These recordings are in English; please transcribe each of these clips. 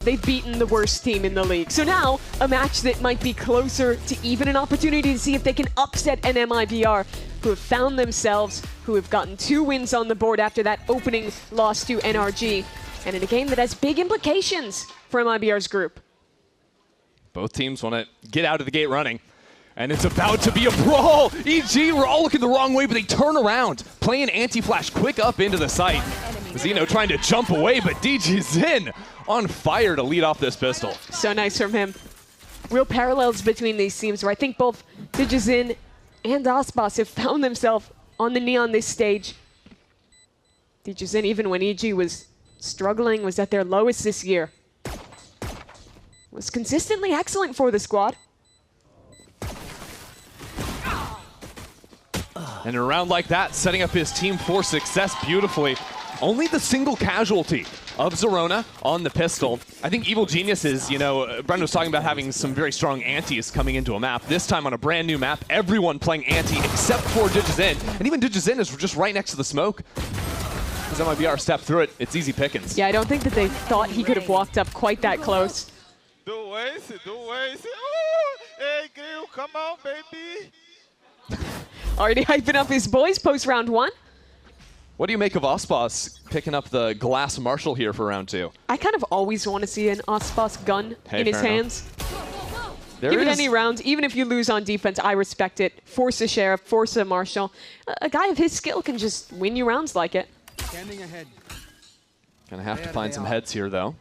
They've beaten the worst team in the league. So now, a match that might be closer to even an opportunity to see if they can upset an MIBR, who have found themselves, who have gotten 2 wins on the board after that opening loss to NRG, and in a game that has big implications for MIBR's group. Both teams want to get out of the gate running. And it's about to be a brawl! EG were all looking the wrong way, but they turn around, playing anti-flash quick up into the site. Zeno trying to jump away, but DJZin on fire to lead off this pistol. So nice from him. Real parallels between these teams where I think both DJZin and Aspas have found themselves on the Neon this stage. DJZin, even when EG was struggling, was at their lowest this year, was consistently excellent for the squad. And in a round like that, setting up his team for success beautifully. Only the single casualty of Zerona on the pistol. I think Evil Geniuses, you know, Brendan was talking about having some very strong antis coming into a map. This time on a brand new map, everyone playing anti except for DJZin. And even DJZin is just right next to the smoke. As MIBR step through it, it's easy pickings. Yeah, I don't think that they thought he could have walked up quite that close. Do waste. Ooh, hey, Grill, come on, baby. Already hyping up his boys post round 1. What do you make of Aspas picking up the glass Marshall here for round 2? I kind of always want to see an Aspas gun in his hands. Give it any round, even if you lose on defense, I respect it. Force a Sheriff, force a Marshall. A guy of his skill can just win you rounds like it. Standing ahead. Gonna have to find some heads here, though.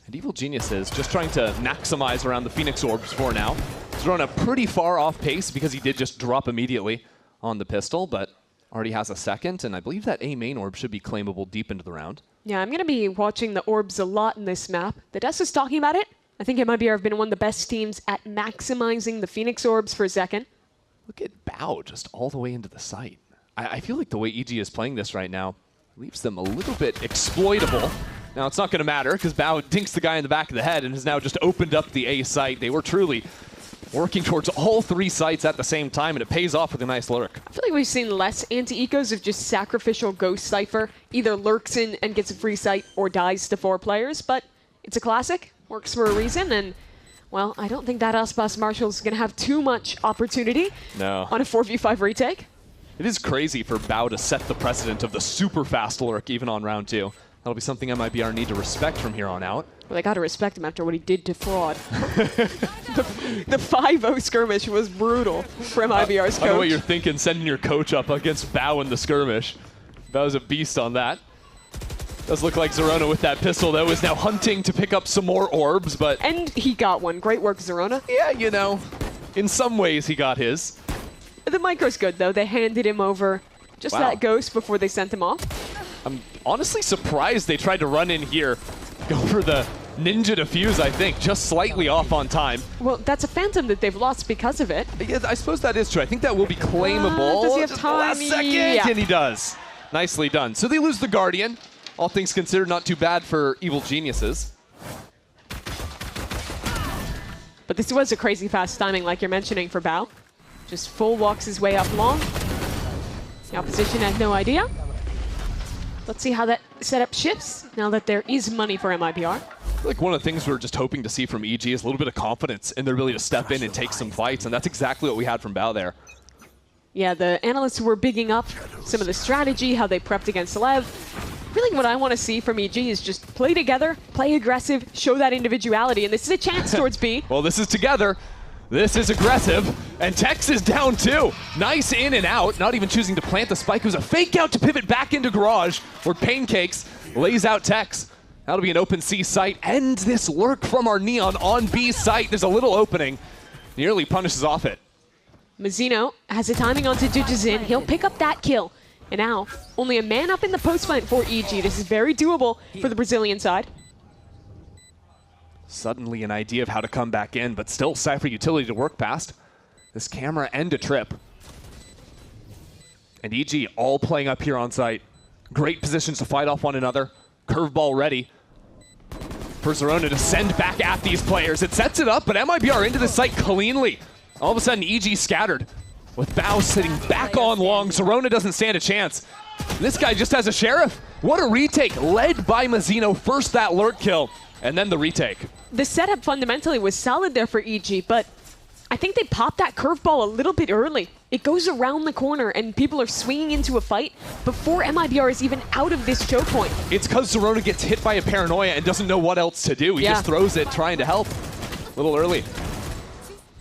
And Evil Geniuses just trying to maximize around the Phoenix Orbs for now. Thrown a pretty far off pace because he did just drop immediately on the pistol, but already has a second, and I believe that A main orb should be claimable deep into the round. Yeah, I'm going to be watching the orbs a lot in this map. The Desk is talking about it. I think MIBR have been one of the best teams at maximizing the Phoenix orbs for a second. Look at Bao just all the way into the site. I feel like the way EG is playing this right now leaves them a little bit exploitable. Now, it's not going to matter because Bao dinks the guy in the back of the head and has now just opened up the A site. They were truly working towards all 3 sites at the same time, and it pays off with a nice lurk. I feel like we've seen less anti-ecos of just sacrificial Ghost Cypher. Either lurks in and gets a free site or dies to 4 players, but it's a classic, works for a reason, and, well, I don't think that Aspas Marshall's going to have too much opportunity on a 4v5 retake. It is crazy for Bao to set the precedent of the super fast lurk even on round 2. That'll be something MIBR need to respect from here on out. Well, they got to respect him after what he did to Fraud. The 5-0 skirmish was brutal for MIBR's coach. I know what you're thinking, sending your coach up against Bao in the skirmish. Bao's a beast on that. Does look like Zerona with that pistol, though, is now hunting to pick up some more orbs, but... And he got one. Great work, Zerona. Yeah, you know, in some ways he got his. The micro's good, though. They handed him over just that ghost before they sent him off. I'm honestly surprised they tried to run in here, go for the ninja defuse, I think, just slightly off on time. Well, that's a Phantom that they've lost because of it. Yeah, I suppose that is true. I think that will be claimable. Does he have time? Last second, yeah. And he does. Nicely done. So they lose the Guardian. All things considered, not too bad for Evil Geniuses. But this was a crazy fast timing, like you're mentioning, for Bao. Just full walks his way up long. The opposition had no idea. Let's see how that setup shifts now that there is money for MIBR. I feel like one of the things we're just hoping to see from EG is a little bit of confidence in their ability to step in and take some fights, and that's exactly what we had from Bao there. Yeah, the analysts were bigging up some of the strategy, how they prepped against Lev. Really what I want to see from EG is just play together, play aggressive, show that individuality, and this is a chance towards B. Well, this is together. This is aggressive, and Tex is down too. Nice in and out, not even choosing to plant the spike. It was a fake out to pivot back into Garage, where Pancakes lays out Tex. That'll be an open C site. And this lurk from our Neon on B site. There's a little opening. Nearly punishes off it. Mazzino has a timing onto DJZin. He'll pick up that kill. And now, only a man up in the post fight for EG. This is very doable for the Brazilian side. Suddenly an idea of how to come back in, but still Cypher utility to work past. This camera and a trip. And EG all playing up here on site. Great positions to fight off one another. Curveball ready for Zerona to send back at these players. It sets it up, but MIBR into the site cleanly. All of a sudden, EG scattered. With Bao sitting back on long, Zerona doesn't stand a chance. This guy just has a Sheriff. What a retake, led by Mazzino. First that lurk kill. And then the retake. The setup fundamentally was solid there for EG, but I think they popped that curveball a little bit early. It goes around the corner and people are swinging into a fight before MIBR is even out of this choke point. It's because Zerona gets hit by a paranoia and doesn't know what else to do. He just throws it, trying to help. A little early.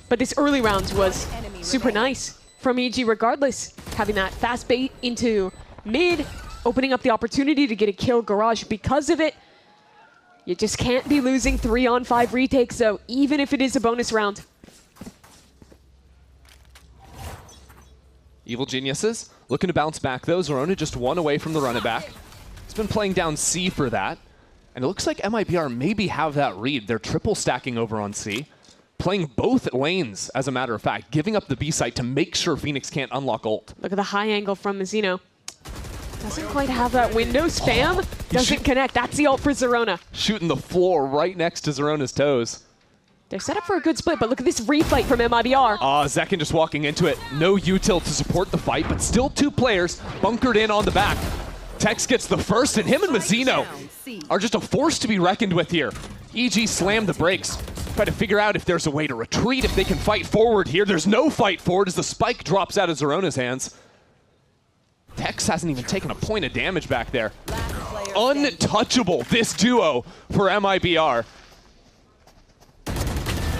But this early round was super nice from EG regardless. Having that fast bait into mid, opening up the opportunity to get a kill Garage because of it. You just can't be losing 3-on-5 retakes though, even if it is a bonus round. Evil Geniuses looking to bounce back though. Zerona just one away from the run it back. He's been playing down C for that. And it looks like MIBR maybe have that read. They're triple stacking over on C. Playing both lanes, as a matter of fact. Giving up the B site to make sure Phoenix can't unlock ult. Look at the high angle from Mazzino. Doesn't quite have that window. Spam doesn't connect. That's the ult for Zerona. Shooting the floor right next to Zerona's toes. They're set up for a good split, but look at this refight from MIBR. Zekin just walking into it. No util to support the fight, but still two players bunkered in on the back. Tex gets the first, and him and Mazzino are just a force to be reckoned with here. EG slammed the brakes. Try to figure out if there's a way to retreat, if they can fight forward here. There's no fight forward as the spike drops out of Zerona's hands. Tex hasn't even taken a point of damage back there. Untouchable, this duo for MIBR.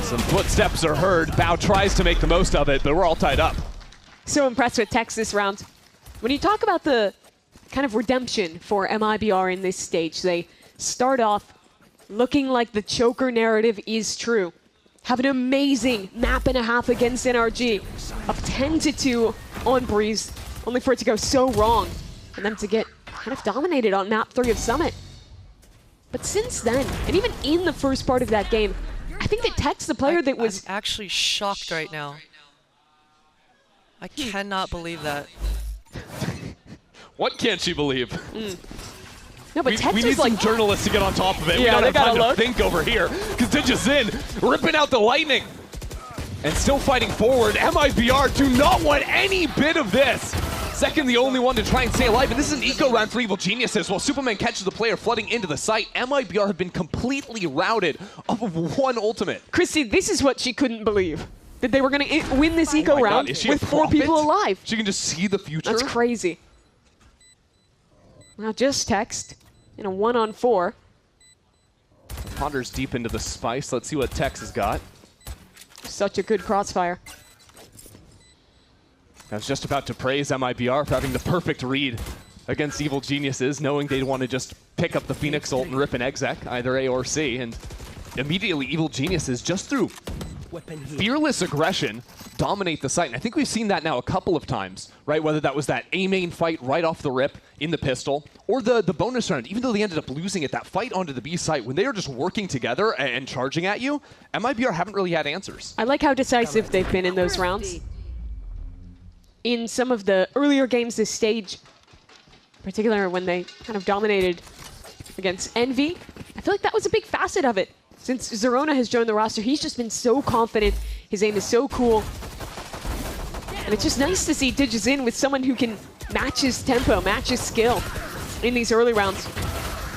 Some footsteps are heard. Bao tries to make the most of it, but we're all tied up. So impressed with Tex this round. When you talk about the kind of redemption for MIBR in this stage, they start off looking like the choker narrative is true. Have an amazing map and a half against NRG of 10-2 on Breeze, only for it to go so wrong and them to get kind of dominated on map 3 of Summit. But since then, and even in the first part of that game, I think that Tex, the player that was... I'm actually shocked right now. I cannot believe that. What can't she believe? No, but Tex we need was like, some journalists to get on top of it. Yeah, we they gotta time look. to think over here, because Digizin ripping out the lightning and still fighting forward. MIBR do not want any bit of this. Second, the only one to try and stay alive, and this is an eco round for Evil Geniuses. While Superman catches the player flooding into the site, MIBR have been completely routed off of one ultimate. Christy, this is what she couldn't believe. That they were going to win this eco round with 4 people alive. She can just see the future. That's crazy. Now just Tex in a 1-on-4. Ponders deep into the spice. Let's see what Tex has got. Such a good crossfire. I was just about to praise MIBR for having the perfect read against Evil Geniuses, knowing they'd want to just pick up the Phoenix ult and rip an exec, either A or C, and immediately Evil Geniuses, just through fearless aggression, dominate the site. And I think we've seen that now a couple of times, right? Whether that was that A main fight right off the rip in the pistol, or the bonus round, even though they ended up losing it, that fight onto the B site, when they are just working together and charging at you, MIBR haven't really had answers. I like how decisive they've been in those rounds. In some of the earlier games this stage, particularly when they kind of dominated against Envy, I feel like that was a big facet of it. Since Zerona has joined the roster, he's just been so confident. His aim is so cool. And it's just nice to see Digizin with someone who can match his tempo, match his skill in these early rounds.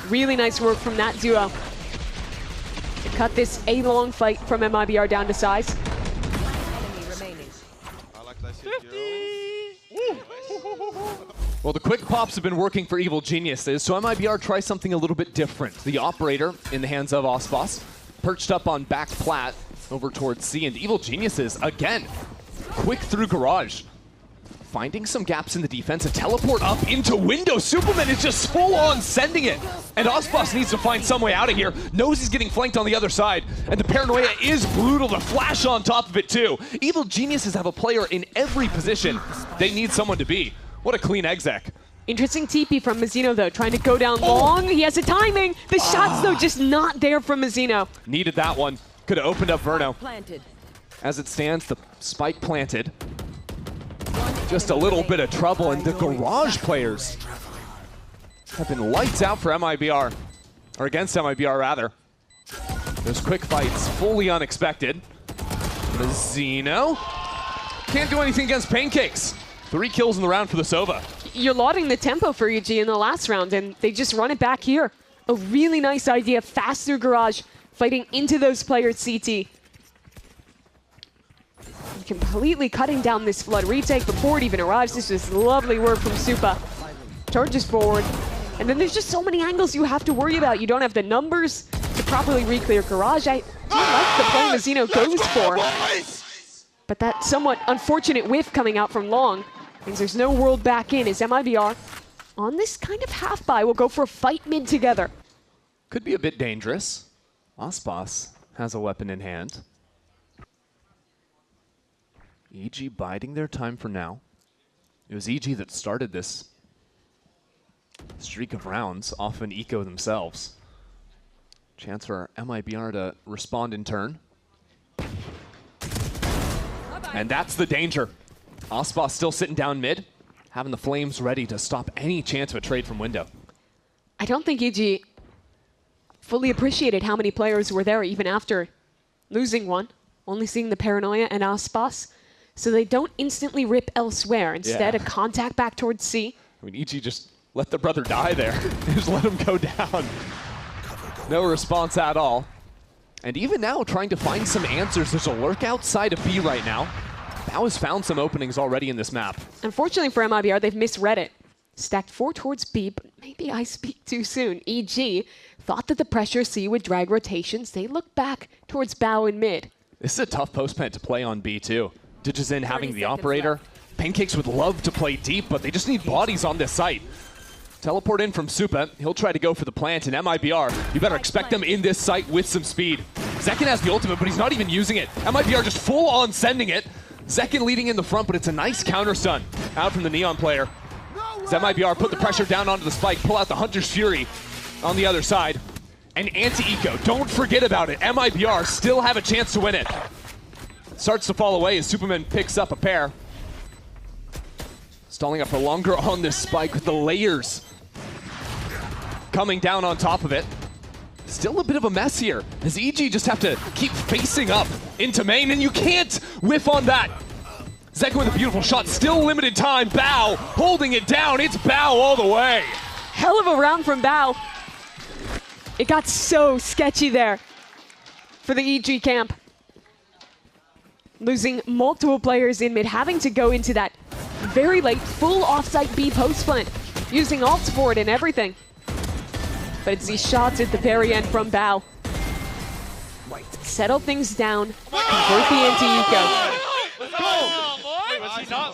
Really nice work from that duo to cut this A-long fight from MIBR down to size. Well, the quick pops have been working for Evil Geniuses, so MIBR tries something a little bit different. The operator in the hands of Osbos, perched up on back plat over towards C, and Evil Geniuses, again, quick through garage. Finding some gaps in the defense, a teleport up into window. Superman is just full on sending it. And Osbos needs to find some way out of here. Knows he's getting flanked on the other side. And the paranoia is brutal. The flash on top of it too. Evil Geniuses have a player in every position they need someone to be. What a clean exec. Interesting TP from Mazzino though, trying to go down long. He has the timing. The shots though just not there from Mazzino. Needed that one. Could have opened up Verno. As it stands, the spike planted. Just a little bit of trouble, and the garage players have been lights out for MIBR, or against MIBR rather. Those quick fights, fully unexpected. Mazzino can't do anything against Pancakes. 3 kills in the round for the Sova. You're lauding the tempo for EG in the last round, and they just run it back here. a really nice idea. Faster Garage fighting into those players CT. Completely cutting down this flood retake before it even arrives. This is lovely work from Supa. Charges forward. And then there's just so many angles you have to worry about. You don't have the numbers to properly re-clear Garage. I do like the play Mazzino goes for. But that somewhat unfortunate whiff coming out from Long means there's no world back in as MIBR on this kind of half buy will go for a fight mid together. Could be a bit dangerous. Aspas has a weapon in hand. EG biding their time for now. It was EG that started this streak of rounds, often eco themselves. Chance for MIBR to respond in turn. And that's the danger. Aspas still sitting down mid, having the flames ready to stop any chance of a trade from window. I don't think EG fully appreciated how many players were there even after losing one, only seeing the Paranoia and Aspas. So they don't instantly rip elsewhere. Instead, a contact back towards C. I mean, EG just let the brother die there. Just let him go down. No response at all. And even now, trying to find some answers. There's a lurk outside of B right now. Bao has found some openings already in this map. Unfortunately for MIBR, they've misread it. Stacked 4 towards B, but maybe I speak too soon. EG thought that the pressure C would drag rotations. They look back towards Bao in mid. This is a tough post plant to play on B too. Digizin having the operator. Pancakes would love to play deep, but they just need bodies on this site. Teleport in from Supa. He'll try to go for the plant, and MIBR, you better expect them in this site with some speed. Zekin has the ultimate, but he's not even using it. MIBR just full on sending it. Zekin leading in the front, but it's a nice counter stun out from the Neon player. As MIBR put the pressure down onto the spike, pull out the Hunter's Fury on the other side. And anti-eco, don't forget about it. MIBR still have a chance to win it. Starts to fall away as Superman picks up a pair. Stalling up for longer on this spike with the layers coming down on top of it. Still a bit of a mess here, as EG just have to keep facing up into main, and you can't whiff on that. Zekin with a beautiful shot, still limited time. Bao holding it down. It's Bao all the way. Hell of a round from Bao. It got so sketchy there for the EG camp. Losing multiple players in mid, having to go into that very late full offsite B post plant, using ults for it and everything. But it's these shots at the very end from Bao. Settle things down, convert the anti-eco.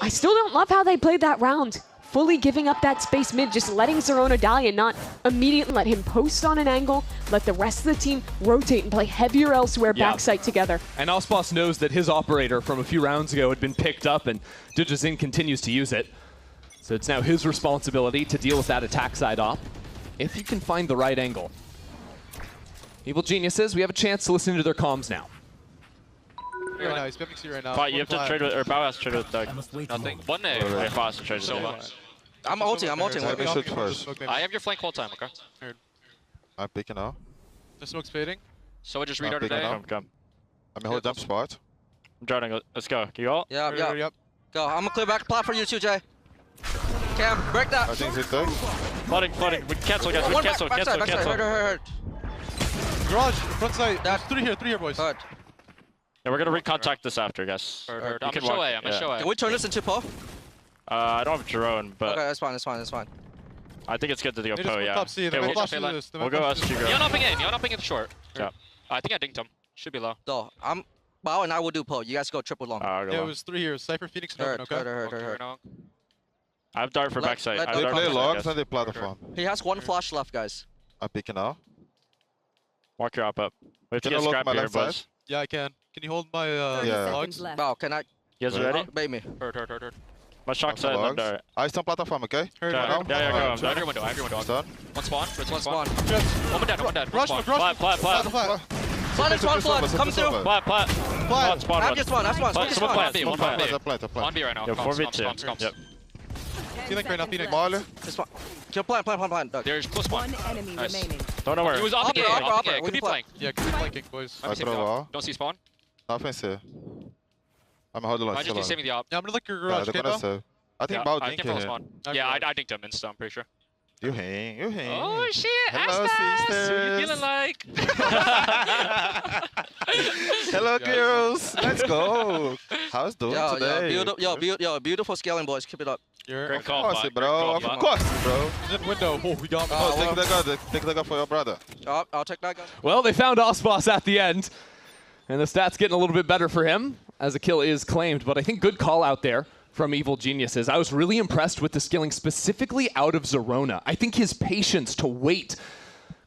I still don't love how they played that round. Fully giving up that space mid, just letting Zerona die and not immediately let him post on an angle, let the rest of the team rotate and play heavier elsewhere backside together. And Aspas knows that his operator from a few rounds ago had been picked up, and Digizin continues to use it. So it's now his responsibility to deal with that attack side op, if he can find the right angle. Evil Geniuses, we have a chance to listen to their comms now. Right now, he's pimping C right now. Fight, you have to trade with, or Bao has to trade with Doug. Nothing. One A, or if has to trade with So Doug. much. I'm ulting, I'm ulting. Let me Let me shoot first. I have your flank whole time, okay? I'm picking now. The smoke's fading. So I just Not read big today. enough. Come. I'm in hold jump spot. I'm drowning. Let's go. Can you all? Yeah, yeah. Yep. Go. I'm gonna clear back plot for you too, Jay. Cam, break that. I think it's there. Flooding. We cancel, guys. We One cancel. backside, backside. Hurt. Garage, front side. That- Three here, boys. Hurt. Yeah, we're gonna recontact this after, guys. Heard. You I'm can a show walk- A, I'm a yeah. show A. Can we turn this into Poe? I don't have drone, but Okay, that's fine, that's fine, that's fine. I think it's good to go They just Poe, went yeah. top C. They Okay, might we'll, flash okay, into this. They we'll might go flash into SG this. go. Neon upping in, Neon upping in short. Yeah. I think I dinked him. Should be low. No, Bao and I will do Poe. You guys go triple long. I'll go Yeah, it long. was 3 here. Cypher, Phoenix, and Hurt, Open, okay? hurt. I have dart for Let- backside. let I have They dart play for long, backside, then guys. they platform. He has one flash left, guys. I'm picking now. Walk your op up. We have to Can I get lock scrap my here, left side? boys. Yeah, I can. Can you hold my Yeah. logs? Bao, can I? You guys Right. ready? Bait me. Heard. My shock side and Logs. dart. Ice on platform, okay? Yeah, Right Heard, now? yeah, go. I have your window, I have your window. Done. One spawn, Ritz, one One spawn. spawn. Just One dead. rush, One rush. Plat. Flat. Flood is one flood. Come through. Plat. Flat. Spawn I have one. just one. That's one. Plat, Just someone one. plant, someone One plant. plant. Play. On B right now. Yo, Comms, 4v2. comms. Yep. Feeling right now, Phoenix. Molly. Just one. Kill plant. Doug. There's close one. One enemy Nice. remaining. Don't know where. He was upping Upper, A, upper, upping A. upper. Could be We can flank. Yeah, keep flanking, boys. Might be saving throw the wall. op. Don't see spawn. Nothing safe. I'm holding on. Might just be saving the op. Yeah, I'm gonna look your Yeah, garage, they're Uh, gonna okay, save. I think Yeah, Bao I dink can follow here. spawn. Okay. Yeah, I dinked him insta, I'm pretty sure. You hang, you hang. Oh shit, Hello, Astas! Who you sisters. feeling like? Hello, girls. Let's go. How's doing today? Beautiful scaling, boys. Keep it up. Great Of call, course, Bot. bro. Great call, Of Bot. course, bro. In window. Oh, we got Oh, take the gun for your brother. I'll take that, guys. Well, they found Osboss at the end, and the stats getting a little bit better for him as a kill is claimed. But I think good call out there from Evil Geniuses. I was really impressed with the skilling specifically out of Zerona. I think his patience to wait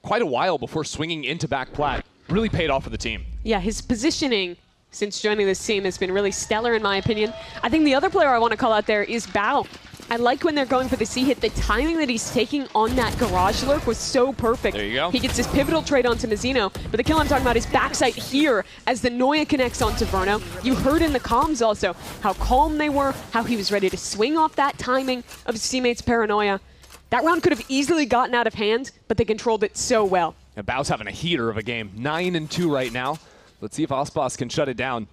quite a while before swinging into back plat really paid off for the team. Yeah, his positioning since joining this team has been really stellar in my opinion. I think the other player I want to call out there is Bao. I like when they're going for the C-hit. The timing that he's taking on that garage lurk was so perfect. There you go. He gets his pivotal trade onto Mazzino, but the kill I'm talking about is backside here as the Noya connects onto Verno. You heard in the comms also how calm they were, how he was ready to swing off that timing of his teammates' paranoia. That round could have easily gotten out of hand, but they controlled it so well. And Bao's having a heater of a game. 9-2 right now. Let's see if Osboss can shut it down.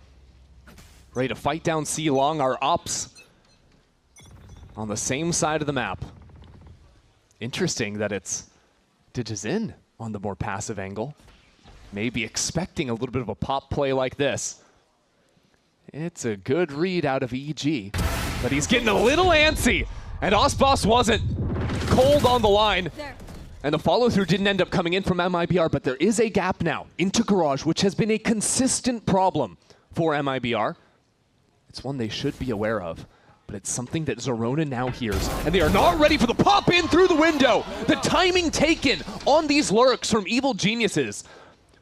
Ready to fight down C long. Our ops on the same side of the map. Interesting that it's Digizin on the more passive angle. Maybe expecting a little bit of a pop play like this. It's a good read out of EG, but he's getting a little antsy, and Osboss wasn't. Cold on the line, and the follow-through didn't end up coming in from MIBR, but there is a gap now into Garage, which has been a consistent problem for MIBR. It's one they should be aware of. But it's something that Zerona now hears, and they are not ready for the pop in through the window. The timing taken on these lurks from Evil Geniuses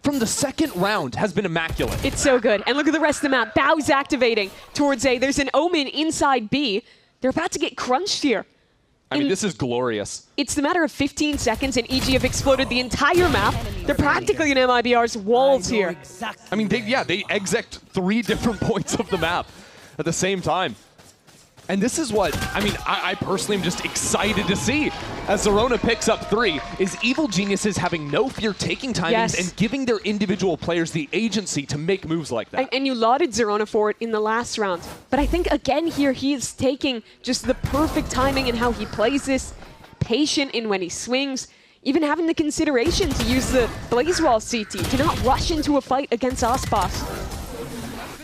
from the second round has been immaculate. It's so good. And look at the rest of the map. Bao's activating towards A. There's an Omen inside B. They're about to get crunched here. I mean, this is glorious. It's the matter of 15 seconds, and EG have exploded the entire map. They're practically in MIBR's walls here. I mean, they exect 3 different points of the map at the same time. And this is what, I mean, I personally am just excited to see as Zerona picks up 3, is Evil Geniuses having no fear taking timings and giving their individual players the agency to make moves like that. And you lauded Zerona for it in the last round. But I think, again, here he is taking just the perfect timing in how he plays this, patient in when he swings, even having the consideration to use the Blazewall CT, to not rush into a fight against Osboss.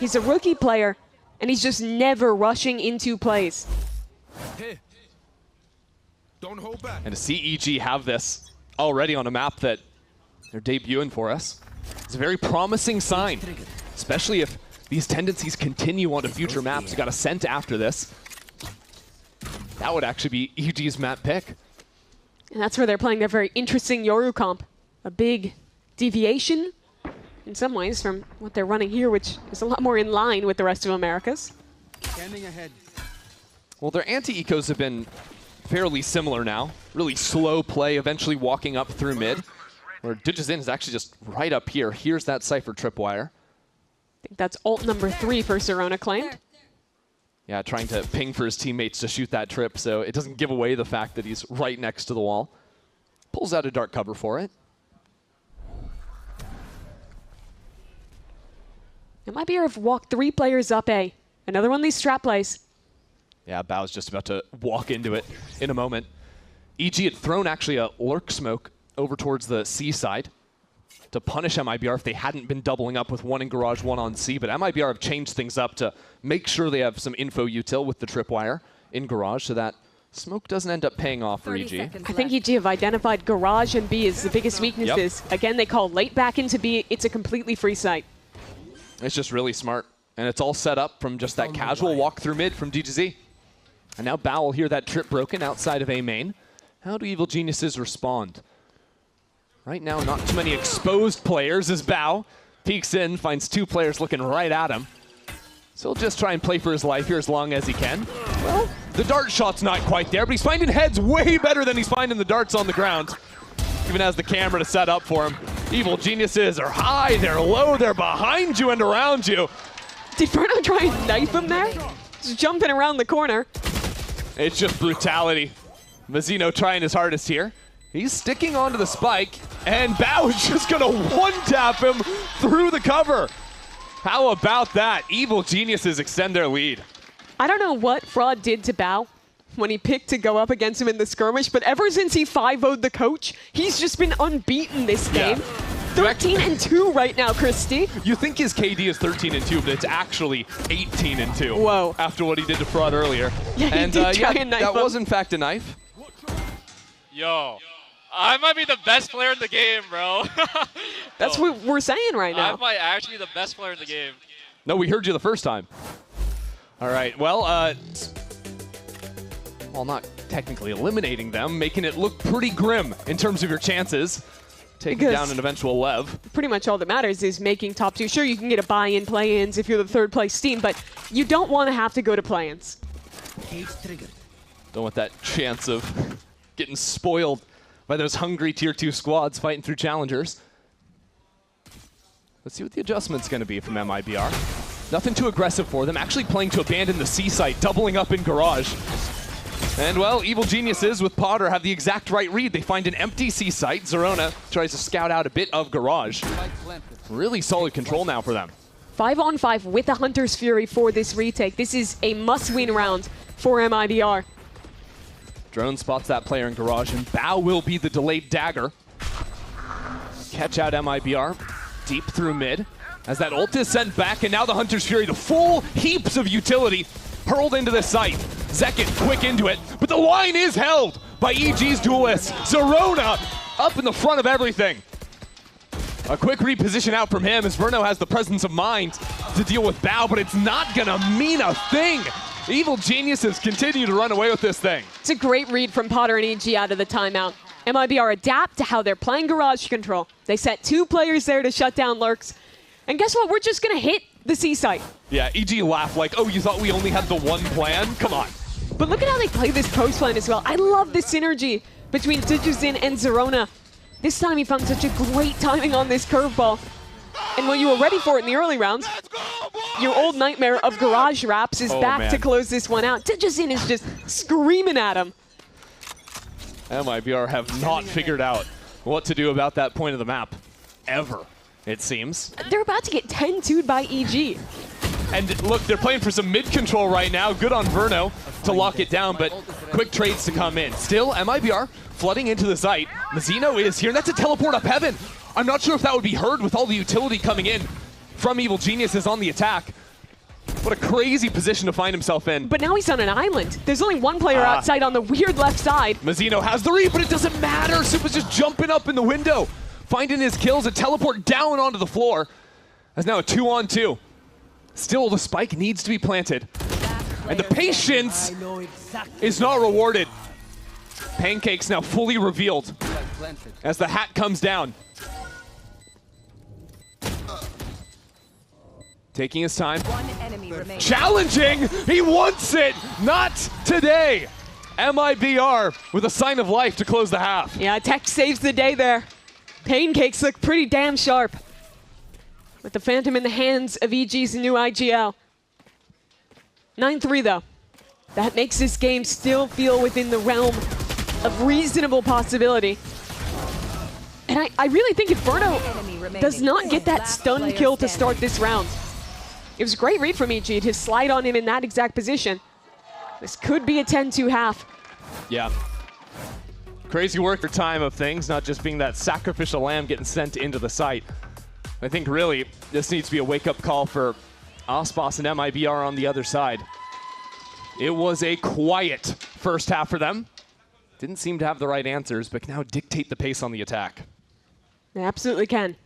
He's a rookie player, and he's just never rushing into plays. Hey. Don't hold back. And to see EG have this already on a map that they're debuting for us, it's a very promising sign, especially if these tendencies continue onto future maps. You got a Scent after this. That would actually be EG's map pick. And that's where they're playing their very interesting Yoru comp. A big deviation in some ways from what they're running here, which is a lot more in line with the rest of Americas. Standing ahead. Well, their anti-ecos have been fairly similar now. Really slow play, eventually walking up through mid. Where Digizin is actually just right up here. Here's that Cypher tripwire. I think that's ult number 3 for Zerona claimed. Yeah, trying to ping for his teammates to shoot that trip, so it doesn't give away the fact that he's right next to the wall. Pulls out a dark cover for it. MIBR have walked 3 players up A. Another one of these strat plays. Yeah, Bao's just about to walk into it in a moment. EG had thrown actually a lurk smoke over towards the C side to punish MIBR if they hadn't been doubling up with 1 in Garage, 1 on C, but MIBR have changed things up to make sure they have some info util with the tripwire in Garage so that smoke doesn't end up paying off for EG. I think EG have identified Garage and B as the biggest weaknesses. Yep. Again, they call late back into B. It's a completely free site. It's just really smart. And it's all set up from just that casual walk through mid from DGZ. And now Bao will hear that trip broken outside of A main. How do Evil Geniuses respond? Right now, not too many exposed players as Bao peeks in, finds 2 players looking right at him. So he'll just try and play for his life here as long as he can. Well, the dart shot's not quite there, but he's finding heads way better than he's finding the darts on the ground. Even has the camera to set up for him. Evil Geniuses are high, they're low, they're behind you and around you. Did Verno try and knife him there? Just jumping around the corner. It's just brutality. Mazzino trying his hardest here. He's sticking onto the spike, and Bao is just gonna one-tap him through the cover. How about that? Evil Geniuses extend their lead. I don't know what Fraud did to Bao, when he picked to go up against him in the skirmish, but ever since he 5-0'd the coach, he's just been unbeaten this game. 13-2 right now, Christy. You think his KD is 13-2, but it's actually 18-2. Whoa. After what he did to Fraud earlier. Yeah, he did try and knife that him. was in fact a knife. Yo, I might be the best player in the game, bro. That's what we're saying right now. I might actually be the best player in the game. No, we heard you the first time. All right, well, while not technically eliminating them, making it look pretty grim in terms of your chances. Taking down an eventual Lev. Pretty much all that matters is making top 2. Sure, you can get a buy-in, play-ins if you're the 3rd place team, but you don't want to have to go to play-ins. Don't want that chance of getting spoiled by those hungry Tier 2 squads fighting through challengers. Let's see what the adjustment's going to be from MIBR. Nothing too aggressive for them, actually playing to abandon the C site, doubling up in Garage. And, well, Evil Geniuses with Potter have the exact right read. They find an empty C site. Zerona tries to scout out a bit of Garage. Really solid control now for them. 5-on-5 with the Hunter's Fury for this retake. This is a must-win round for MIBR. Drone spots that player in Garage, and Bao will be the delayed dagger. Catch out MIBR deep through mid. As that ult is sent back, and now the Hunter's Fury, the full heaps of utility hurled into the site. Zekin quick into it, but the line is held by EG's duelist. Zerona up in the front of everything. A quick reposition out from him as Verno has the presence of mind to deal with Bao, but it's not gonna mean a thing. Evil Geniuses continue to run away with this thing. It's a great read from Potter and EG out of the timeout. MIBR adapt to how they're playing Garage Control. They set 2 players there to shut down lurks. And guess what? We're just gonna hit the C site. Yeah, EG laughed like, oh, you thought we only had the one plan? Come on. But look at how they play this post plan as well. I love the synergy between Digizin and Zerona. This time he found such a great timing on this curveball. And when you were ready for it in the early rounds, your old nightmare of Garage Wraps is back to close this one out. Digizin is just screaming at him. MIBR have not figured out what to do about that point of the map. Ever, it seems. They're about to get 10-2'd by EG. And look, they're playing for some mid control right now. Good on Verno to lock it down, but quick trades to come in. Still, MIBR flooding into the site. Mazzino is here, and that's a teleport up heaven. I'm not sure if that would be heard with all the utility coming in from Evil Geniuses on the attack. What a crazy position to find himself in. But now he's on an island. There's only one player outside on the weird left side. Mazzino has the read, but it doesn't matter. Supa's just jumping up in the window, finding his kills, a teleport down onto the floor. That's now a 2-on-2. Still, the spike needs to be planted. And the patience is not rewarded. Pancake's now fully revealed as the hat comes down. Taking his time. Challenging! He wants it! Not today! MIBR with a sign of life to close the half. Yeah, tech saves the day there. Pancakes look pretty damn sharp. With the Phantom in the hands of EG's new IGL. 9-3 though. That makes this game still feel within the realm of reasonable possibility. And I really think if Verno does not get that stun kill to start this round, it was a great read from EG to slide on him in that exact position. This could be a 10-2 half. Yeah. Crazy work or time of things, not just being that sacrificial lamb getting sent into the site. I think really this needs to be a wake-up call for Osbos and MIBR on the other side. It was a quiet first half for them. Didn't seem to have the right answers, but can now dictate the pace on the attack. They absolutely can.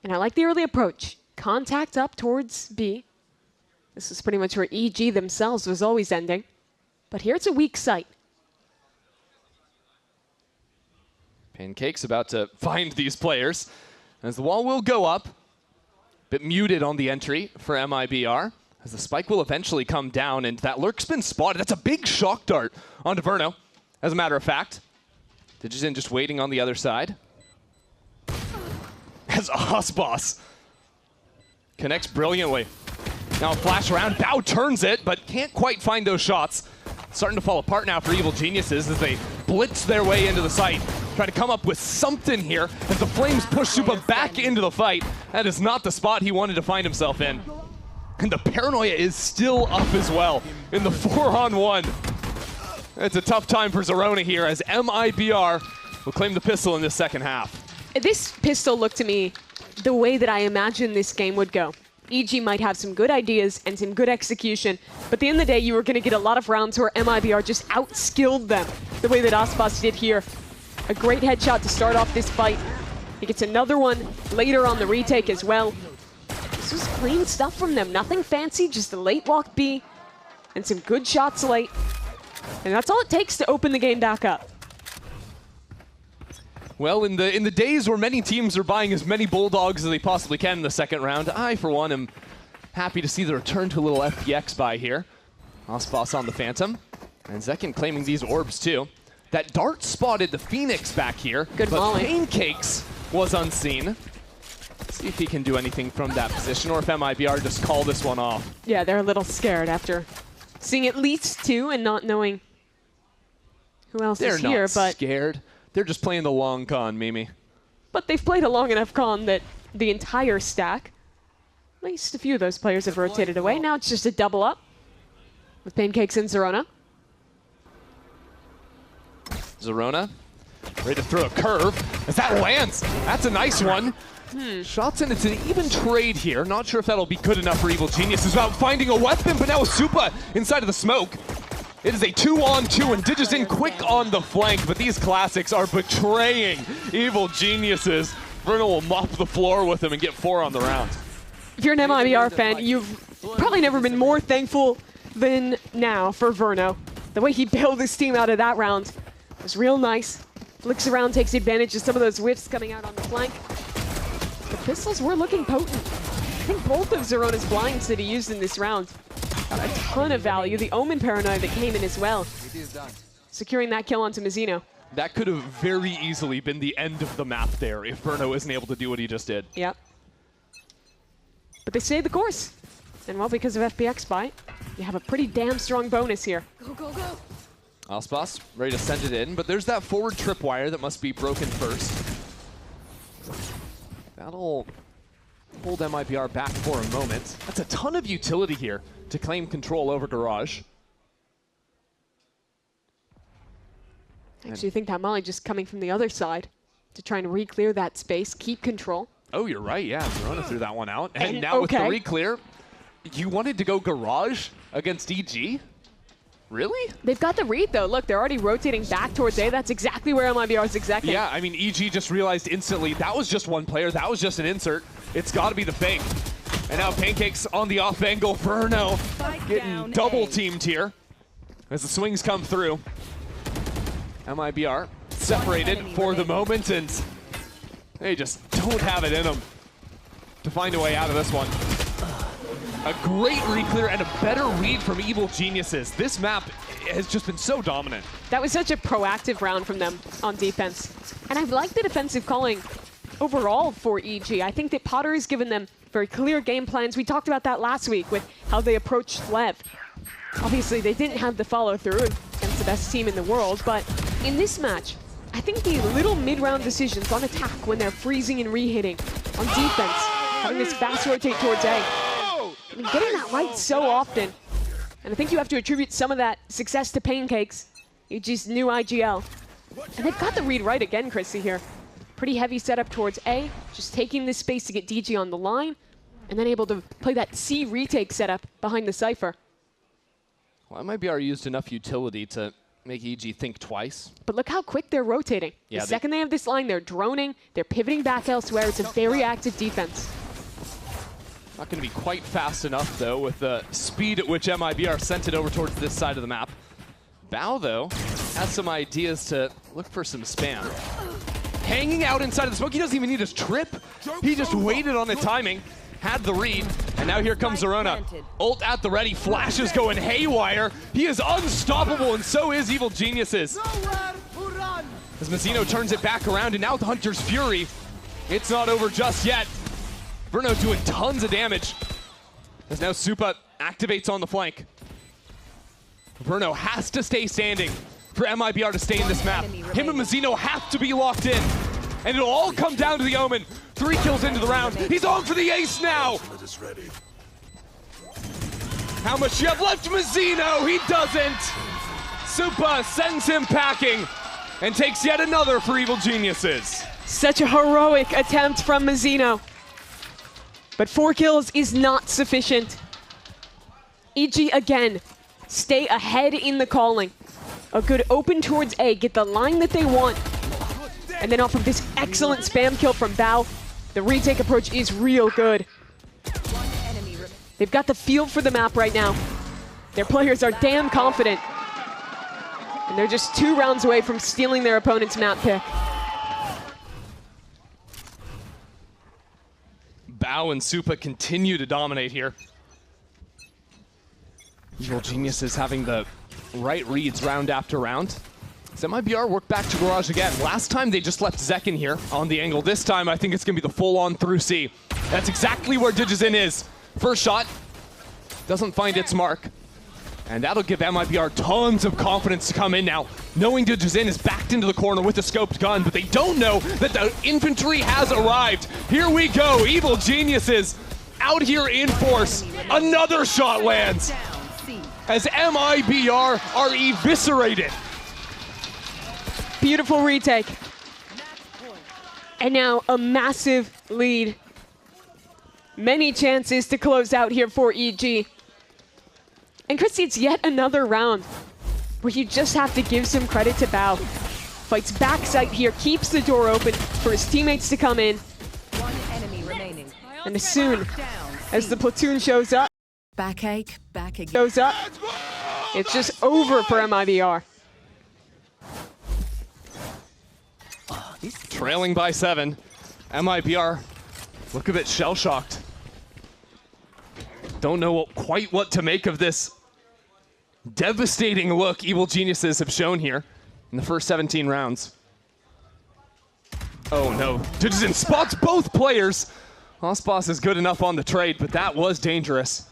And I like the early approach. Contact up towards B. This is pretty much where EG themselves was always ending. But here it's a weak site. Pancake's about to find these players as the wall will go up. Bit muted on the entry for MIBR as the spike will eventually come down, and that lurk's been spotted. That's a big shock dart onto Verno, as a matter of fact. Digizin just waiting on the other side. As Osbos connects brilliantly. Now a flash around, Bao turns it, but can't quite find those shots. Starting to fall apart now for Evil Geniuses as they blitz their way into the site. Trying to come up with something here as the Flames push Supa back into the fight. That is not the spot he wanted to find himself in. And the paranoia is still up as well in the 4-on-1. It's a tough time for Zerona here as MIBR will claim the pistol in this second half. This pistol looked to me the way that I imagined this game would go. EG might have some good ideas and some good execution, but at the end of the day, you were going to get a lot of rounds where MIBR just outskilled them the way that Aspas did here. A great headshot to start off this fight. He gets another one later on the retake as well. This was clean stuff from them. Nothing fancy, just a late walk B and some good shots late. And that's all it takes to open the game back up. Well, in the days where many teams are buying as many Bulldogs as they possibly can in the second round, I, for one, am happy to see the return to a little FPX buy here. Aspas on the Phantom, and Zekin claiming these orbs too. That dart spotted the Phoenix back here, good but volley. Pancakes was unseen. Let's see if he can do anything from that position, or if MIBR just call this one off. Yeah, they're a little scared after seeing at least two and not knowing who else is here. They're not scared. They're just playing the long con, Mimi. But they've played a long enough con that the entire stack, at least a few of those players have rotated away. Now it's just a double up with Pancakes and Zerona. Zerona ready to throw a curve as that lands. That's a nice one. Shots in, it's an even trade here. Not sure if that'll be good enough for Evil Genius. It's about finding a weapon, but now with Supa inside of the smoke. It is a 2-on-2, and Dig is in quick on the flank, but these classics are betraying Evil Geniuses. Verno will mop the floor with him and get 4 on the round. If you're an MIBR fan, you've probably never been more thankful than now for Verno. The way he bailed his team out of that round was real nice. Flicks around, takes advantage of some of those whiffs coming out on the flank. The pistols were looking potent. I think both of Zerona's blinds that he used in this round got a ton of value. The Omen Paranoid that came in as well, securing that kill onto Mizzino. That could have very easily been the end of the map there if Verno isn't able to do what he just did. Yep. But they stayed the course. And well, because of FPX buy, you have a pretty damn strong bonus here. Go, go, go. Aspas ready to send it in, but there's that forward tripwire that must be broken first. That'll hold MIBR back for a moment. That's a ton of utility here to claim control over Garage. I actually think that Molly just coming from the other side to try and re-clear that space, keep control. Oh, you're right, yeah. Verona threw that one out. And now okay. with the re-clear, you wanted to go Garage against EG? Really? They've got the read, though. Look, they're already rotating back towards A. That's exactly where MIBR is exactly. Yeah, I mean, EG just realized instantly that was just one player. That was just an insert. It's got to be the fake. And now Pancakes on the off angle. Verno getting double teamed here as the swings come through. MIBR separated for the moment, and they just don't have it in them to find a way out of this one. A great re-clear and a better read from Evil Geniuses. This map has just been so dominant. That was such a proactive round from them on defense. And I've liked the defensive calling overall for EG. I think that Potter has given them very clear game plans. We talked about that last week with how they approached Lev. Obviously, they didn't have the follow-through against the best team in the world, but in this match, I think the little mid-round decisions on attack when they're freezing and re-hitting, on defense, having this fast rotate towards A, I mean, getting that right so often. And I think you have to attribute some of that success to Pancakes, EG's new IGL. And they've got the read right again, Chrissy, here. Pretty heavy setup towards A, just taking this space to get DG on the line, and then able to play that C retake setup behind the Cypher. Well, MIBR used enough utility to make EG think twice. But look how quick they're rotating. Yeah, the second they have this line, they're droning, they're pivoting back elsewhere. It's a very active defense. Not going to be quite fast enough, though, with the speed at which MIBR sent it over towards this side of the map. Bao, though, has some ideas to look for some spam. Hanging out inside of the smoke. He doesn't even need his trip. He just waited on the timing, had the read, and now here comes Zerona. Ult at the ready, flashes going haywire. He is unstoppable, and so is Evil Geniuses. As Mizzino turns it back around, and now with Hunter's Fury, it's not over just yet. Verno doing tons of damage. As now Supa activates on the flank. Verno has to stay standing for MIBR to stay in this map. Him and Mizzino have to be locked in. And it'll all come down to the Omen. 3 kills into the round. He's on for the ace now. How much you have left, Mizzino? He doesn't. Supa sends him packing and takes yet another for Evil Geniuses. Such a heroic attempt from Mazzino. But 4 kills is not sufficient. EG again, stay ahead in the calling. A good open towards A, get the line that they want. And then off of this excellent spam kill from Bao, the retake approach is real good. They've got the feel for the map right now. Their players are damn confident. And they're just 2 rounds away from stealing their opponent's map pick. Bao and Supa continue to dominate here. Evil Geniuses having the right reads round after round. So MIBR work back to Garage again. Last time they just left Zek in here on the angle. This time I think it's going to be the full-on through C. That's exactly where Digizin is. First shot doesn't find its mark. And that'll give MIBR tons of confidence to come in now, knowing Digizin is backed into the corner with a scoped gun, but they don't know that the infantry has arrived. Here we go, Evil Geniuses out here in force. Another shot lands as MIBR are eviscerated. Beautiful retake. And now a massive lead. Many chances to close out here for EG. And Christy, it's yet another round where you just have to give some credit to Bao. Fights backside here, keeps the door open for his teammates to come in. One enemy remaining. And as soon as the platoon shows up, Backache, back again. shows up, it's just over for MIBR. Trailing by 7. MIBR look a bit shell-shocked. Don't know quite what to make of this devastating look Evil Geniuses have shown here in the first 17 rounds. Oh no, Digizin spots both players. Osboss is good enough on the trade, but that was dangerous.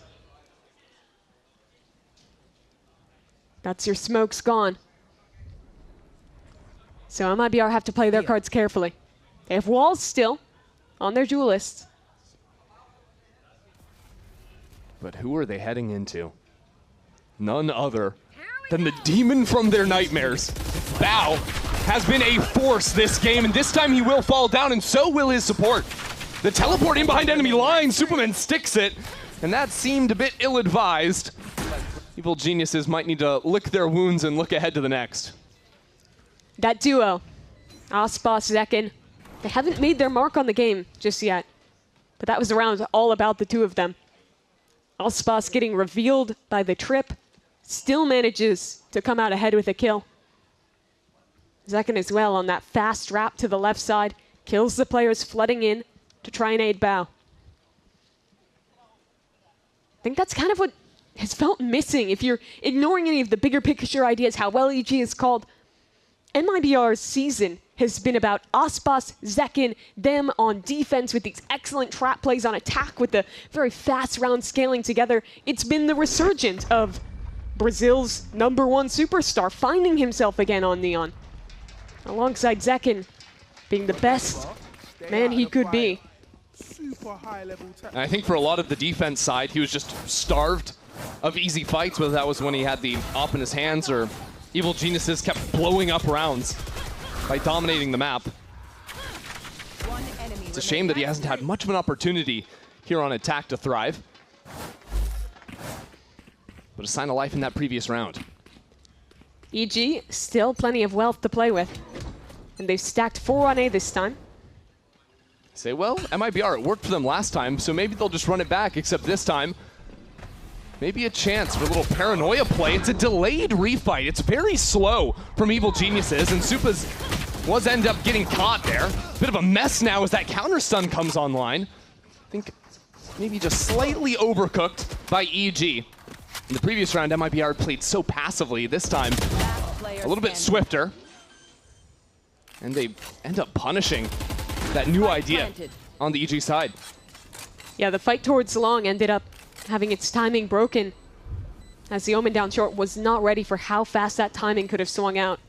That's your smokes gone. So MIBR have to play their cards carefully. They have walls still on their duelists. But who are they heading into? None other than the demon from their nightmares. Bao has been a force this game, and this time he will fall down, and so will his support. The teleport in behind enemy line, Superman sticks it, and that seemed a bit ill-advised. Evil Geniuses might need to lick their wounds and look ahead to the next. That duo, Osboss, Zekin, they haven't made their mark on the game just yet. But that was the round all about the 2 of them. Osboss getting revealed by the trip, still manages to come out ahead with a kill. Zekin as well on that fast wrap to the left side, kills the players flooding in to try and aid Bao. I think that's kind of what has felt missing. If you're ignoring any of the bigger picture ideas, how well EG is called, MIBR's season has been about Osboss, Zekin, them on defense with these excellent trap plays on attack with the very fast round scaling together. It's been the resurgence of Brazil's #1 superstar finding himself again on Neon. Alongside Zekin being the best man he could be. And I think for a lot of the defense side, he was just starved of easy fights, whether that was when he had the op in his hands or Evil Geniuses kept blowing up rounds by dominating the map. It's a shame that he hasn't had much of an opportunity here on attack to thrive. But a sign of life in that previous round. EG, still plenty of wealth to play with. And they've stacked 4 on A this time. Say, well, MIBR, it worked for them last time, so maybe they'll just run it back, except this time, maybe a chance for a little paranoia play. It's a delayed refight. It's very slow from Evil Geniuses, and Supa's was end up getting caught there. Bit of a mess now as that counter stun comes online. I think maybe just slightly overcooked by EG. In the previous round, MIBR played so passively. This time, a little bit swifter. And they end up punishing that new idea on the EG side. Yeah, the fight towards long ended up having its timing broken as the Omen down short was not ready for how fast that timing could have swung out.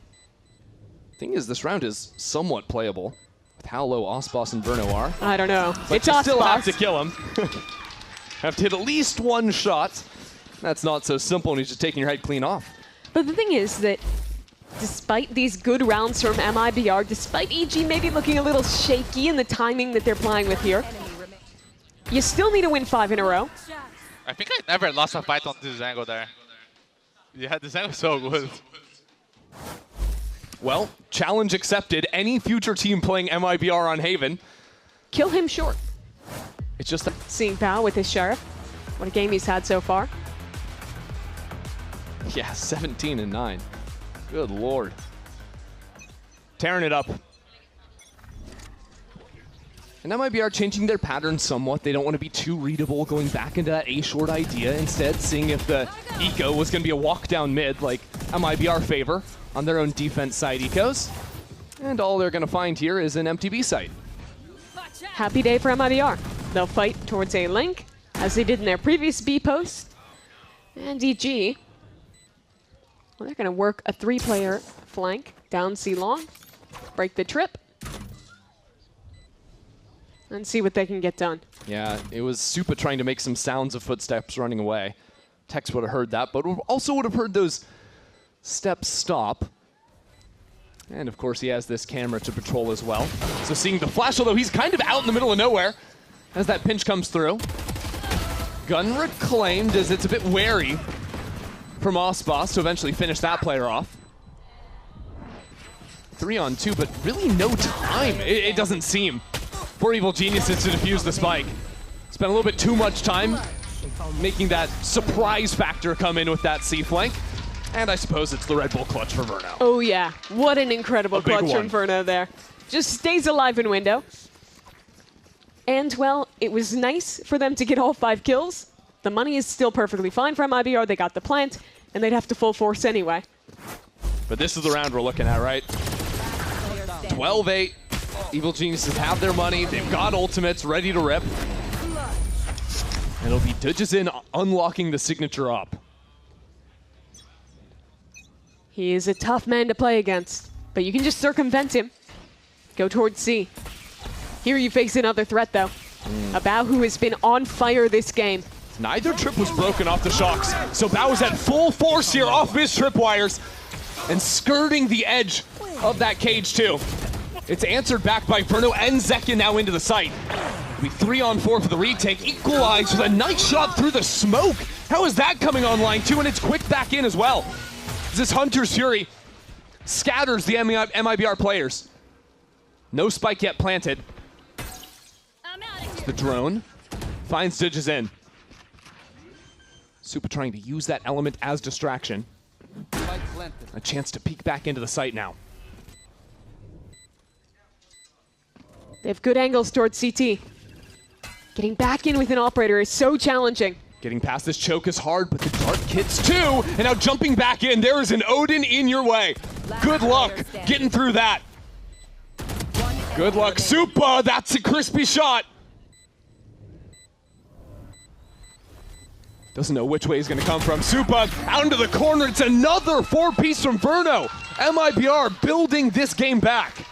Thing is, this round is somewhat playable with how low Osboss and Verno are. I don't know. But It's you Osboss. still have to kill him. Have to hit at least 1 shot. That's not so simple, and he's just taking your head clean off. But the thing is that despite these good rounds from MIBR, despite EG maybe looking a little shaky in the timing that they're playing with here, you still need to win 5 in a row. I think I never lost a fight on this angle there. Yeah, this angle is so good. Well, challenge accepted. Any future team playing MIBR on Haven. Kill him short. It's just that Seeing Pao with his Sheriff. What a game he's had so far. yeah, 17 and 9. Good lord. Tearing it up. And MIBR changing their pattern somewhat. They don't want to be too readable, going back into that A-short idea. Instead, seeing if the eco was going to be a walk down mid like MIBR favor on their own defense side ecos. And all they're going to find here is an empty B site. Happy day for MIBR. They'll fight towards A link, as they did in their previous B post. And EG, well, they're going to work a 3-player flank down C long, break the trip, and see what they can get done. Yeah, it was Supa trying to make some sounds of footsteps running away. Tex would have heard that, but also would have heard those steps stop. And of course he has this camera to patrol as well. So seeing the flash, although he's kind of out in the middle of nowhere as that pinch comes through. Gun reclaimed as it's a bit wary from Osboss to eventually finish that player off. 3-on-2, but really no time, it doesn't seem, for Evil Geniuses to defuse the spike. Spent a little bit too much time making that surprise factor come in with that C flank. And I suppose it's the Red Bull clutch for Verno. Oh yeah, what an incredible clutch from Verno there. Just stays alive in window. And well, it was nice for them to get all 5 kills. The money is still perfectly fine for MIBR. They got the plant, and they'd have to full force anyway. But this is the round we're looking at, right? 12-8. Evil Geniuses have their money. They've got ultimates ready to rip. And it'll be Dujizin unlocking the signature up. He is a tough man to play against, but you can just circumvent him. Go towards C. Here you face another threat, though. A Bao who has been on fire this game. Neither trip was broken off the shocks, so Bao is at full force here off his tripwires and skirting the edge of that cage, too. It's answered back by Verno and Zekin now into the site. It'll be 3-on-4 for the retake. Equalized with a nice shot through the smoke. How is that coming online, too? And it's quick back in as well. This Hunter's Fury scatters the MIBR players. No spike yet planted. The drone finds Dujizin. Supa trying to use that element as distraction. A chance to peek back into the site now. They have good angles towards CT. Getting back in with an operator is so challenging. Getting past this choke is hard, but the dart hits too. And now jumping back in, there is an Odin in your way. Good luck getting through that. Good luck, Supa. That's a crispy shot. Doesn't know which way he's going to come from. Supa out into the corner. It's another 4-piece from Verno. MIBR building this game back.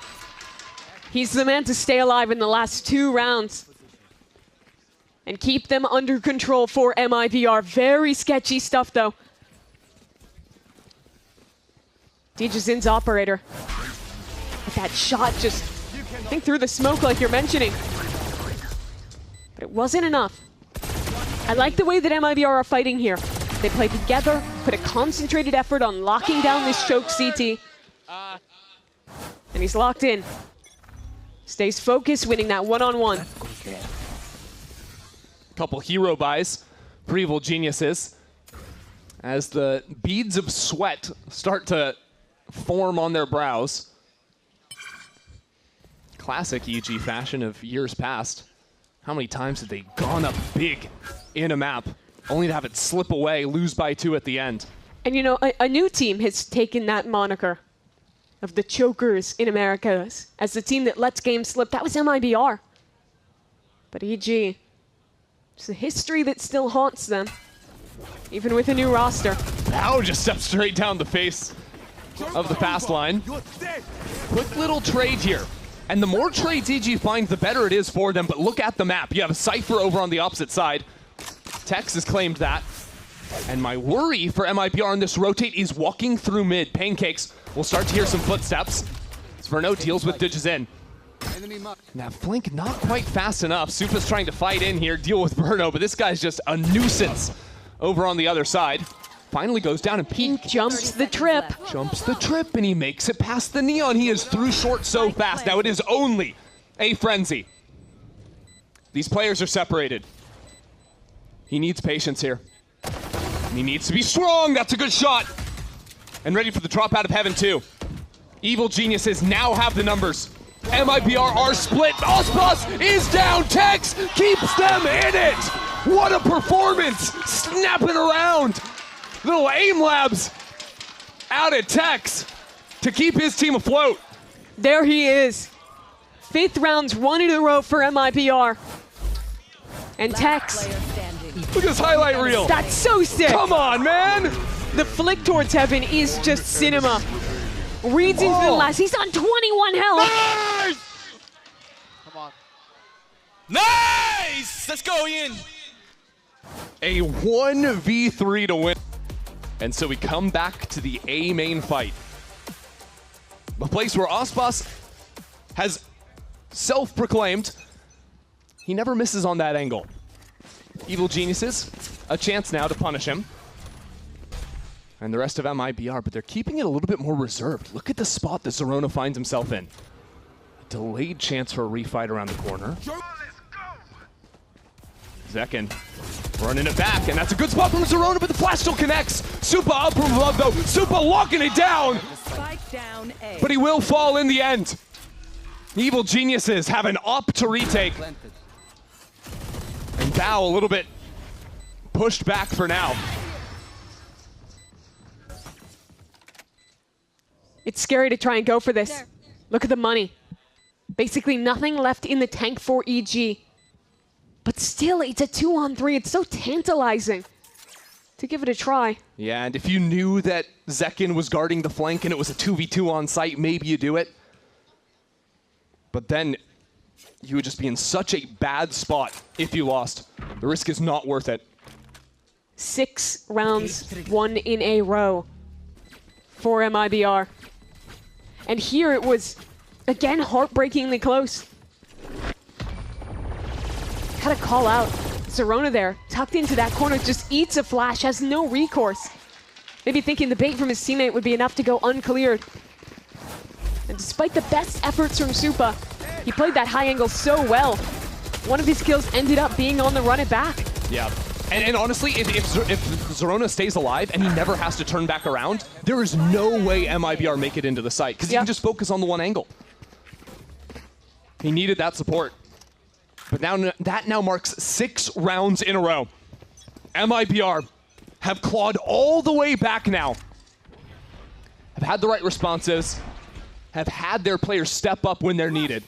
He's the man to stay alive in the last 2 rounds and keep them under control for MIBR. Very sketchy stuff, though. Dijizin's operator. But that shot just, I think, through the smoke like you're mentioning. But it wasn't enough. I like the way that MIBR are fighting here. They play together, put a concentrated effort on locking down this choke CT. And he's locked in. Stays focused, winning that one-on-one. Couple hero buys for Evil Geniuses as the beads of sweat start to form on their brows. Classic EG fashion of years past. How many times have they gone up big in a map, only to have it slip away, lose by 2 at the end? And you know, a new team has taken that moniker of the chokers in America as the team that lets games slip. That was MIBR. But EG, it's a history that still haunts them, even with a new roster. Now just steps straight down the face of the fast line. Quick little trade here. And the more trades EG finds, the better it is for them. But look at the map. You have a Cypher over on the opposite side. Tex has claimed that. And my worry for MIBR on this rotate is walking through mid. Pancakes will start to hear some footsteps. Verno deals with Digizin. Now flank not quite fast enough. Supa's trying to fight in here, deal with Verno, but this guy's just a nuisance over on the other side. Finally goes down and Pink Jumps the trip. jumps the trip and he makes it past the Neon. He is through short so fast. Now it is only a frenzy. These players are separated. He needs patience here. He needs to be strong. That's a good shot. And ready for the drop out of heaven too. Evil Geniuses now have the numbers. MIBR are split. Ospas is down. Tex keeps them in it. What a performance. Snapping around. Little aim labs out at Tex to keep his team afloat. There he is. 5th rounds, 1 in a row for MIBR. And Tex, Look at this highlight reel. that's so sick. Come on, man. The flick towards heaven is just cinema. Reads into the last. He's on 21 health. Come on. Nice! Let's go, Ian. A 1v3 to win. And so we come back to the A main fight. A place where Ospas has self-proclaimed he never misses on that angle. Evil Geniuses, a chance now to punish him. And the rest of MIBR, but they're keeping it a little bit more reserved. Look at the spot that Zerona finds himself in. A delayed chance for a refight around the corner. Zekin running it back, and that's a good spot from Zerona, but the flash still connects. Supa up from above, though. Supa locking it down, Spike down A. but he will fall in the end. Evil Geniuses have an op to retake. And Bao a little bit pushed back for now. It's scary to try and go for this. Look at the money. Basically nothing left in the tank for EG. But still, it's a 2-on-3. It's so tantalizing to give it a try. Yeah, and if you knew that Zekin was guarding the flank and it was a 2v2 on site, maybe you do it. But then you would just be in such a bad spot if you lost. The risk is not worth it. 6 rounds, 1 in a row for MIBR. And here it was, again, heartbreakingly close. Had to call out. Zerona there, tucked into that corner, just eats a flash, has no recourse. Maybe thinking the bait from his teammate would be enough to go uncleared. And despite the best efforts from Supa, he played that high angle so well. One of his kills ended up being on the run it back. Yeah. And honestly, if Zerona stays alive and he never has to turn back around, there is no way MIBR make it into the site, because he can just focus on the one angle. He needed that support. But now that now marks 6 rounds in a row. MIBR have clawed all the way back now. Have had the right responses. Have had their players step up when they're needed.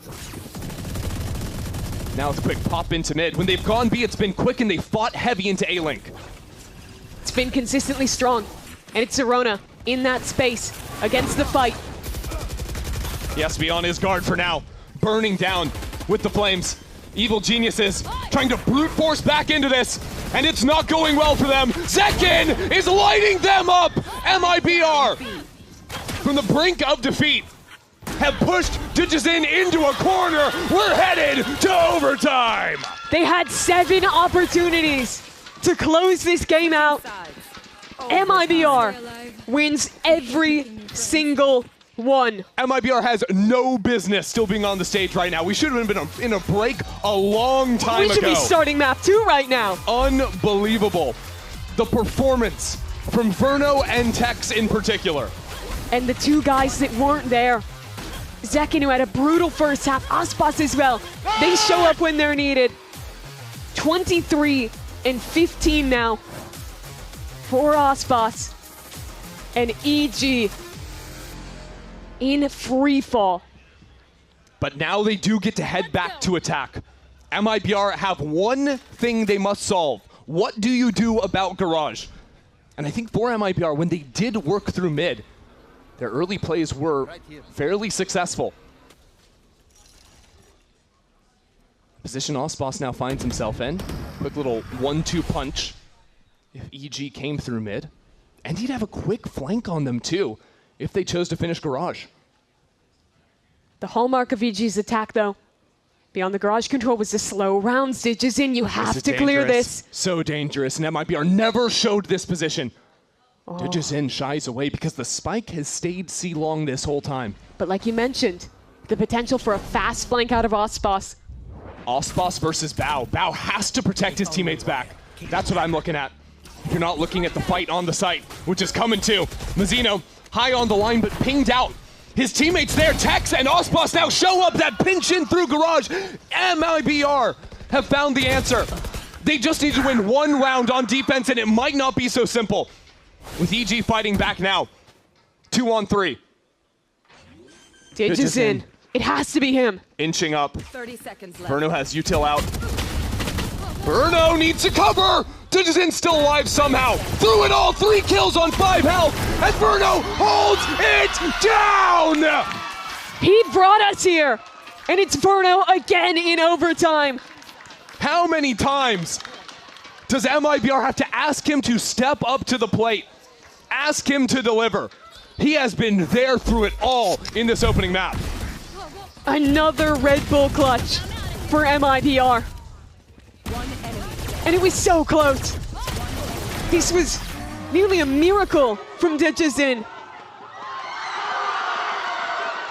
Now it's a quick pop into mid. When they've gone B, it's been quick and they fought heavy into A-Link. It's been consistently strong. And it's Zerona in that space against the fight. He has to be on his guard for now. Burning down with the flames. Evil Geniuses trying to brute force back into this, and it's not going well for them. Zekin is lighting them up! MIBR, from the brink of defeat, have pushed Digizin into a corner. We're headed to overtime! They had 7 opportunities to close this game out. MIBR wins every single one. MIBR has no business still being on the stage right now. We should have been in a break a long time ago. We should be starting map 2 right now. Unbelievable. The performance from Verno and Tex in particular. And the 2 guys that weren't there. Zekin, who had a brutal first half, Ospas as well. They show up when they're needed. 23 and 15 now for Ospas and EG in free fall. But now they do get to head back to attack. MIBR have one thing they must solve. What do you do about Garage? And I think for MIBR, when they did work through mid, their early plays were fairly successful. Position Ospas now finds himself in. Quick little 1-2 punch. if EG came through mid. And he'd have a quick flank on them too, if they chose to finish Garage. The hallmark of EG's attack, though, beyond the Garage control, was the slow rounds. Digizin, you have to clear this. So dangerous, and MIBR never showed this position. Digizin shies away because the spike has stayed C-long this whole time. But like you mentioned, the potential for a fast flank out of Ospas. Ospas versus Bao. Bao has to protect his teammates back. That's what I'm looking at. If you're not looking at the fight on the site, which is coming too. Mazzino high on the line, but pinged out. His teammates there, Tex and Ospas now show up, that pinch in through Garage. MIBR have found the answer. They just need to win one round on defense, and it might not be so simple. With EG fighting back now. 2-on-3. Digizin. It has to be him. Inching up. 30 seconds left. Verno has util out. Verno needs to cover! Digizin still alive somehow. Through it all, 3 kills on 5 health, and Verno holds it down! He brought us here, and it's Verno again in overtime. How many times does MIBR have to ask him to step up to the plate? Ask him to deliver. He has been there through it all in this opening map. Another Red Bull clutch for MIBR. And it was so close. This was nearly a miracle from Digizin.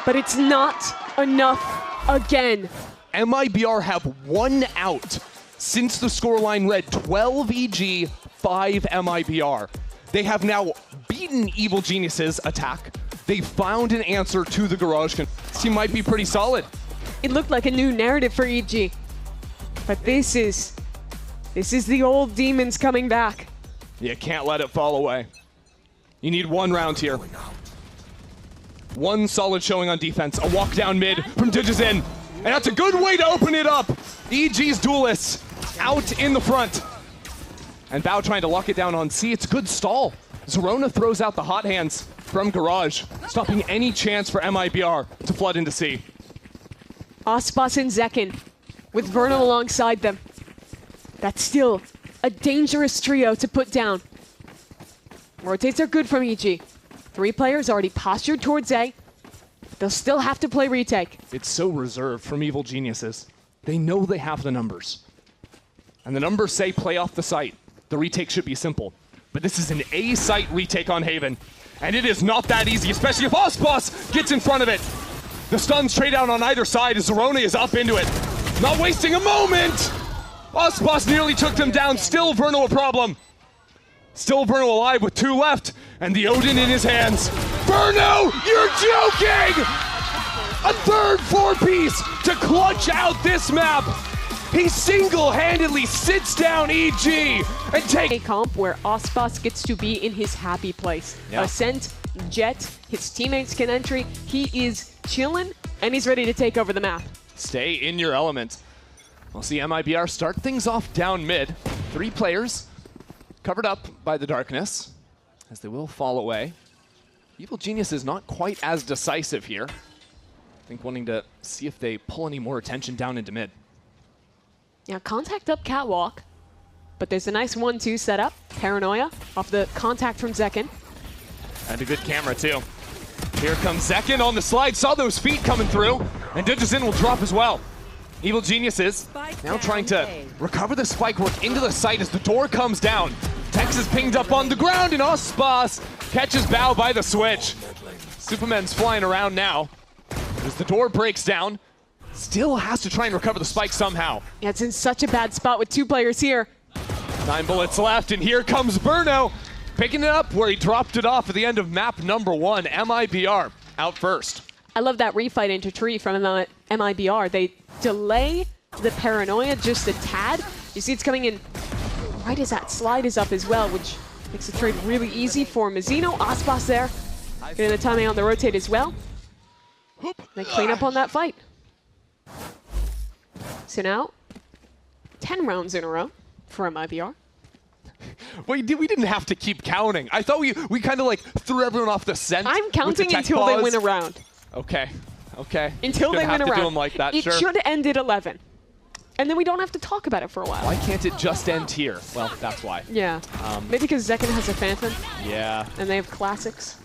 But it's not enough again. MIBR have 1 out since the scoreline read 12 EG, 5 MIBR. They have now beaten Evil Genius's attack. They found an answer to the Garage. This team might be pretty solid. It looked like a new narrative for EG. But this is the old demons coming back. You can't let it fall away. You need 1 round here. 1 solid showing on defense. A walk down mid from Digizin. And that's a good way to open it up. EG's duelists out in the front. And Bao trying to lock it down on C. It's a good stall. Zerona throws out the hot hands from Garage, stopping any chance for MIBR to flood into C. Ospas and Zekin with Verno alongside them. That's still a dangerous trio to put down. Rotates are good from EG. 3 players already postured towards A. They'll still have to play retake. It's so reserved from Evil Geniuses. They know they have the numbers. And the numbers say play off the site. The retake should be simple. But this is an A site retake on Haven. And it is not that easy, especially if Ospas gets in front of it. The stuns trade out on either side as Zerona is up into it. Not wasting a moment! Ospas nearly took them down. Still Verno a problem. Still Verno alive with 2 left. And the Odin in his hands. Verno, you're joking! A third 4-piece to clutch out this map. He single-handedly sits down EG and takes A comp where Ospas gets to be in his happy place. Yeah. Ascent, Jet, his teammates can entry. He is chilling, and he's ready to take over the map. Stay in your element. We'll see MIBR start things off down mid. 3 players covered up by the darkness, as they will fall away. Evil Genius is not quite as decisive here. I think wanting to see if they pull any more attention down into mid. Yeah, contact up catwalk, but there's a nice 1-2 setup. Paranoia off the contact from Zekin. And a good camera too. Here comes Zekin on the slide, saw those feet coming through, and Digizin will drop as well. Evil Geniuses now trying to recover the spike work into the site as the door comes down. Tex is pinged up on the ground, and Ospas catches Bao by the switch. Superman's flying around now as the door breaks down. Still has to try and recover the spike somehow. Yeah, it's in such a bad spot with 2 players here. 9 bullets left, and here comes Verno, picking it up where he dropped it off at the end of map number 1. MIBR out first. I love that refight into tree from MIBR. They delay the Paranoia just a tad. You see it's coming in right as that slide is up as well, which makes the trade really easy for Mazzino. Ospas there, getting the timing on the rotate as well. They clean up on that fight. So now, 10 rounds in a row for MIBR. We didn't have to keep counting. I thought we kind of like threw everyone off the scent. I'm counting until they win a round. Okay, okay. Until they win a round. Do them like that, it sure. should end at 11. And then we don't have to talk about it for a while. Why can't it just end here? Well, that's why. Yeah. Maybe because Zekken has a Phantom Yeah. and they have classics.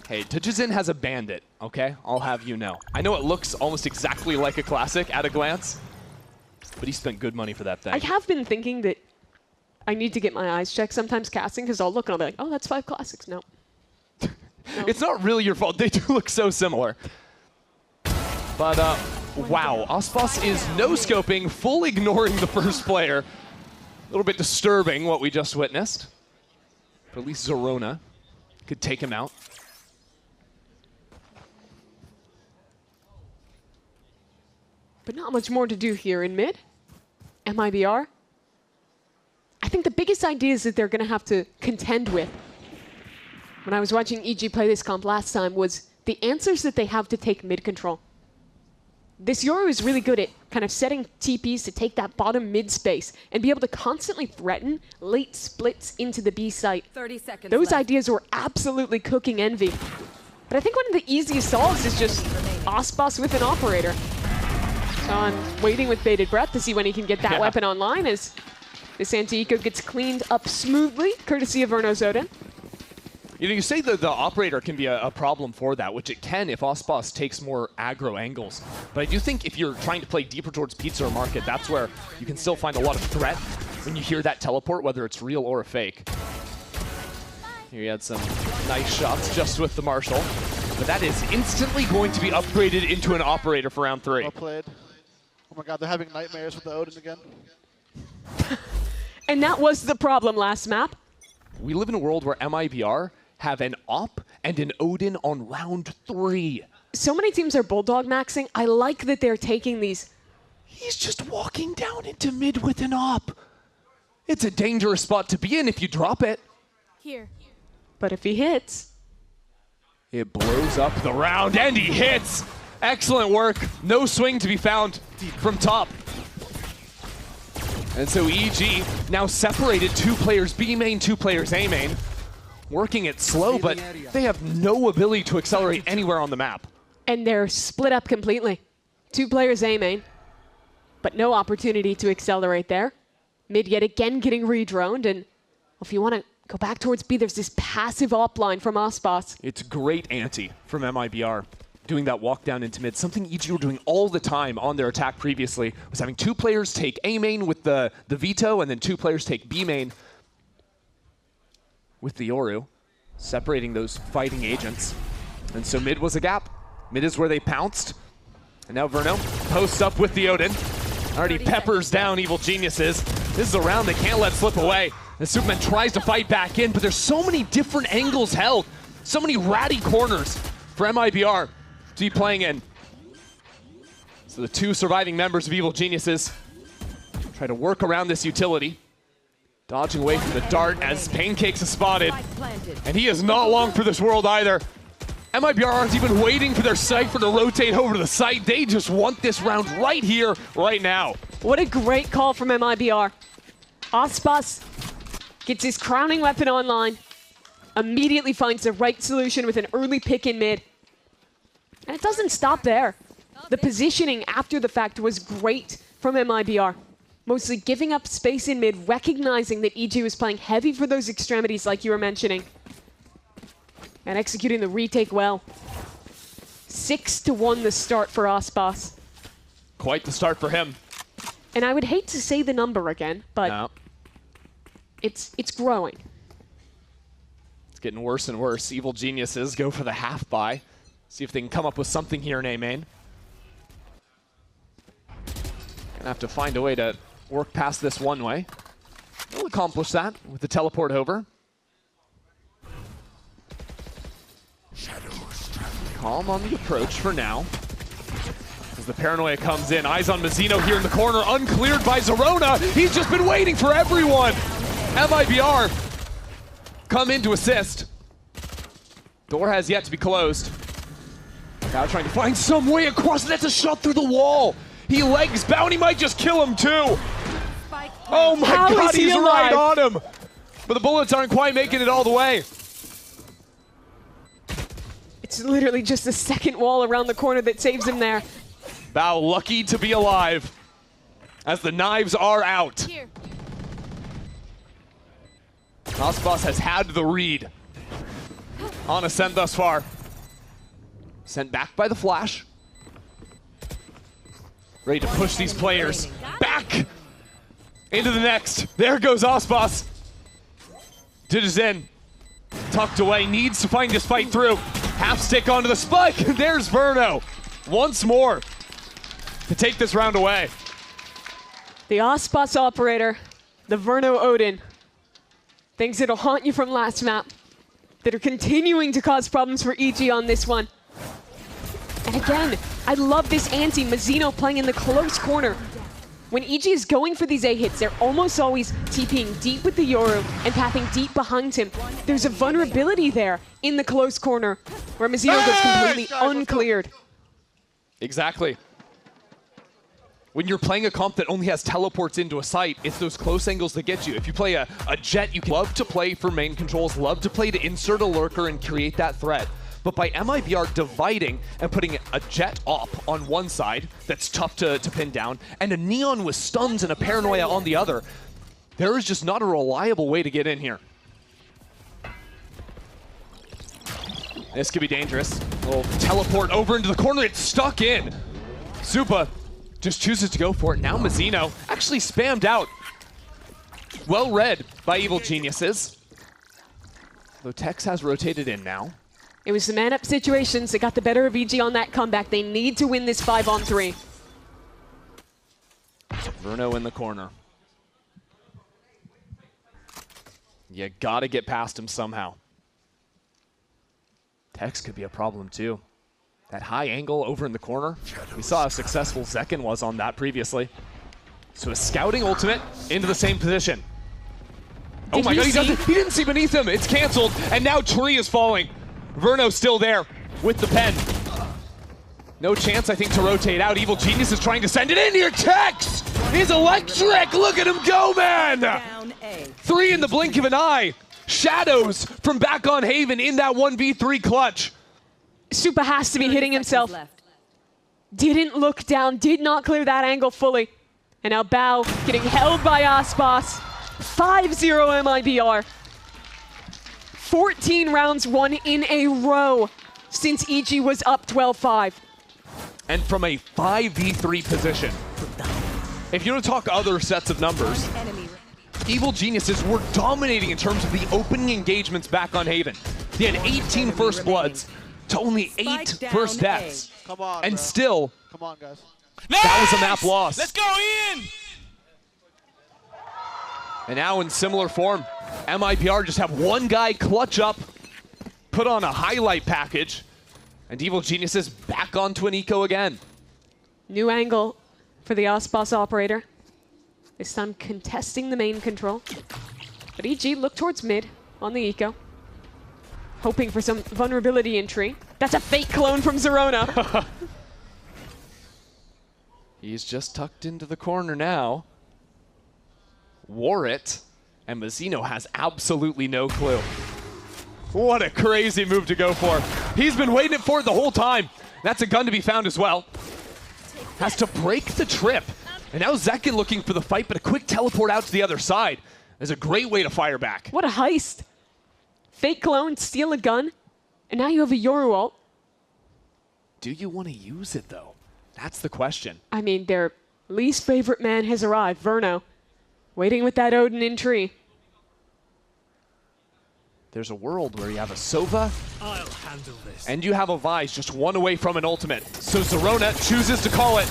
Hey, Tijuzin has a Bandit, okay? I'll have you know. I know it looks almost exactly like a classic at a glance, but he spent good money for that thing. I have been thinking that I need to get my eyes checked sometimes casting, because I'll look and I'll be like, oh, that's 5 classics. No. It's not really your fault. They do look so similar. But, wow. Ospas is no-scoping, full ignoring the first player. A little bit disturbing what we just witnessed. But at least Zorona could take him out. But not much more to do here in mid. MIBR. I think the biggest ideas that they're going to have to contend with when I was watching EG play this comp last time was the answers that they have to take mid control. This Yoru is really good at kind of setting TPs to take that bottom mid space and be able to constantly threaten late splits into the B site. 30 seconds Those left. ideas were absolutely cooking Envy. But I think one of the easiest solves is just Ospas with an operator. So I'm waiting with bated breath to see when he can get that weapon online as this anti-eco gets cleaned up smoothly, courtesy of Verno's Odin. You know, you say that the operator can be a problem for that, which it can if Ospas takes more aggro angles. But I do think if you're trying to play deeper towards Pizza or Market, that's where you can still find a lot of threat when you hear that teleport, whether it's real or a fake. Here he had some nice shots just with the Marshall. But that is instantly going to be upgraded into an operator for round 3. Well played. Oh my god, they're having nightmares with the Odin again. And that was the problem last map. We live in a world where MIBR have an op and an Odin on round 3. So many teams are Bulldog maxing. I like that they're taking these. He's just walking down into mid with an op. It's a dangerous spot to be in if you drop it. Here. But if he hits, It blows up the round, and he hits! Excellent work. No swing to be found from top. And so EG now separated 2 players B main, 2 players A main. Working it slow, but they have no ability to accelerate anywhere on the map. and they're split up completely. 2 players A main, but no opportunity to accelerate there. Mid yet again getting redroned, and if you want to go back towards B, there's this passive op line from Ospas. It's great ante from MIBR. Doing that walk down into mid, something EG were doing all the time on their attack previously, was having 2 players take A main with the veto, and then 2 players take B main with the Yoru, separating those fighting agents. And so mid was a gap. Mid is where they pounced. And now Verno posts up with the Odin. Already peppers down Evil Geniuses. This is a round they can't let slip away. And Superman tries to fight back in, but there's so many different angles held. So many ratty corners for MIBR to be playing in. So the 2 surviving members of Evil Geniuses try to work around this utility. Dodging away from the dart as Pancakes is spotted. And he is not long for this world either. MIBR aren't even waiting for their Cypher to rotate over to the site. They just want this round right here, right now. What a great call from MIBR. Ospas gets his crowning weapon online, immediately finds the right solution with an early pick in mid. And it doesn't stop there. The positioning after the fact was great from MIBR. Mostly giving up space in mid, recognizing that EG was playing heavy for those extremities like you were mentioning. And executing the retake well. 6-1 the start for Ospas. Quite the start for him. And I would hate to say the number again, but No. it's growing. It's getting worse and worse. Evil Geniuses go for the half buy. See if they can come up with something here in A main. Gonna have to find a way to work past this one way. They'll accomplish that with the teleport over. Calm on the approach for now. As the paranoia comes in, eyes on Mazzino here in the corner, uncleared by Zorona. He's just been waiting for everyone. MIBR come in to assist. Door has yet to be closed. Now trying to find some way across. That's a shot through the wall. He legs Bounty might just kill him too. Oh my How god, is he he's alive? right on him. But the bullets aren't quite making it all the way. It's literally just the second wall around the corner that saves him there. Bao lucky to be alive. as the knives are out. Aspas has had the read on Ascent thus far. Sent back by the flash. Ready to push these players back into the next. There goes Aspas. Digis in. Tucked away, needs to find his fight through. Half stick onto the spike. There's Verno once more to take this round away. The Aspas operator, the Verno Odin. Things that'll haunt you from last map that are continuing to cause problems for EG on this one. And again, I love this anti Mazzino playing in the close corner. When EG is going for these A hits, they're almost always TPing deep with the Yoru and pathing deep behind him. There's a vulnerability there in the close corner where Mazzino goes completely uncleared. Exactly. When you're playing a comp that only has teleports into a site, it's those close angles that get you. If you play a Jet, you can love to play for main controls, love to play to insert a lurker and create that threat. But by MIBR dividing and putting a Jet op on one side that's tough to pin down, and a Neon with stuns and a Paranoia on the other, there is just not a reliable way to get in here. This could be dangerous. A little teleport over into the corner, it's stuck in. Supa just chooses to go for it. Now Mazzino actually spammed out. Well read by Evil Geniuses. Though Tex has rotated in now. It was the man-up situations that got the better of EG on that comeback. They need to win this 5-on-3. Verno in the corner. You gotta get past him somehow. Tex could be a problem too. That high angle over in the corner. We saw how successful Zekin was on that previously. So a scouting ultimate into the same position. Oh my god, he didn't see beneath him. It's canceled, and now Tree is falling. Verno's still there with the pen. No chance, I think, to rotate out. Evil Genius is trying to send it in here. Tex is electric. Look at him go, man. 3 in the blink of an eye. Shadows from back on Haven in that 1v3 clutch. Supa has to be hitting himself. Didn't look down, did not clear that angle fully. And now Bao getting held by Aspas. 5-0 MIBR. 14 rounds won in a row since EG was up 12-5. And from a 5v3 position. If you want to talk other sets of numbers, Evil Geniuses were dominating in terms of the opening engagements back on Haven. They had 18 first bloods to only 8 first deaths. Come on, and bro. still, Come on, guys. that was a map loss. Let's go in! And now in similar form, MIBR just have one guy clutch up, put on a highlight package, and Evil Geniuses back onto an eco again. New angle for the Aspas operator. This time contesting the main control. But EG look towards mid on the eco. Hoping for some vulnerability in tree. That's a fake clone from Zerona. He's just tucked into the corner now. Wore it, and Mazzino has absolutely no clue. What a crazy move to go for. He's been waiting for it the whole time. That's a gun to be found as well. Has to break the trip. And now Zekin looking for the fight, but a quick teleport out to the other side is a great way to fire back. What a heist. Fake clone, steal a gun, and now you have a Yoru ult. Do you want to use it, though? That's the question. I mean, their least favorite man has arrived, Verno. Waiting with that Odin in tree. There's a world where you have a Sova, and you have a Vise just one away from an ultimate. So Zerona chooses to call it,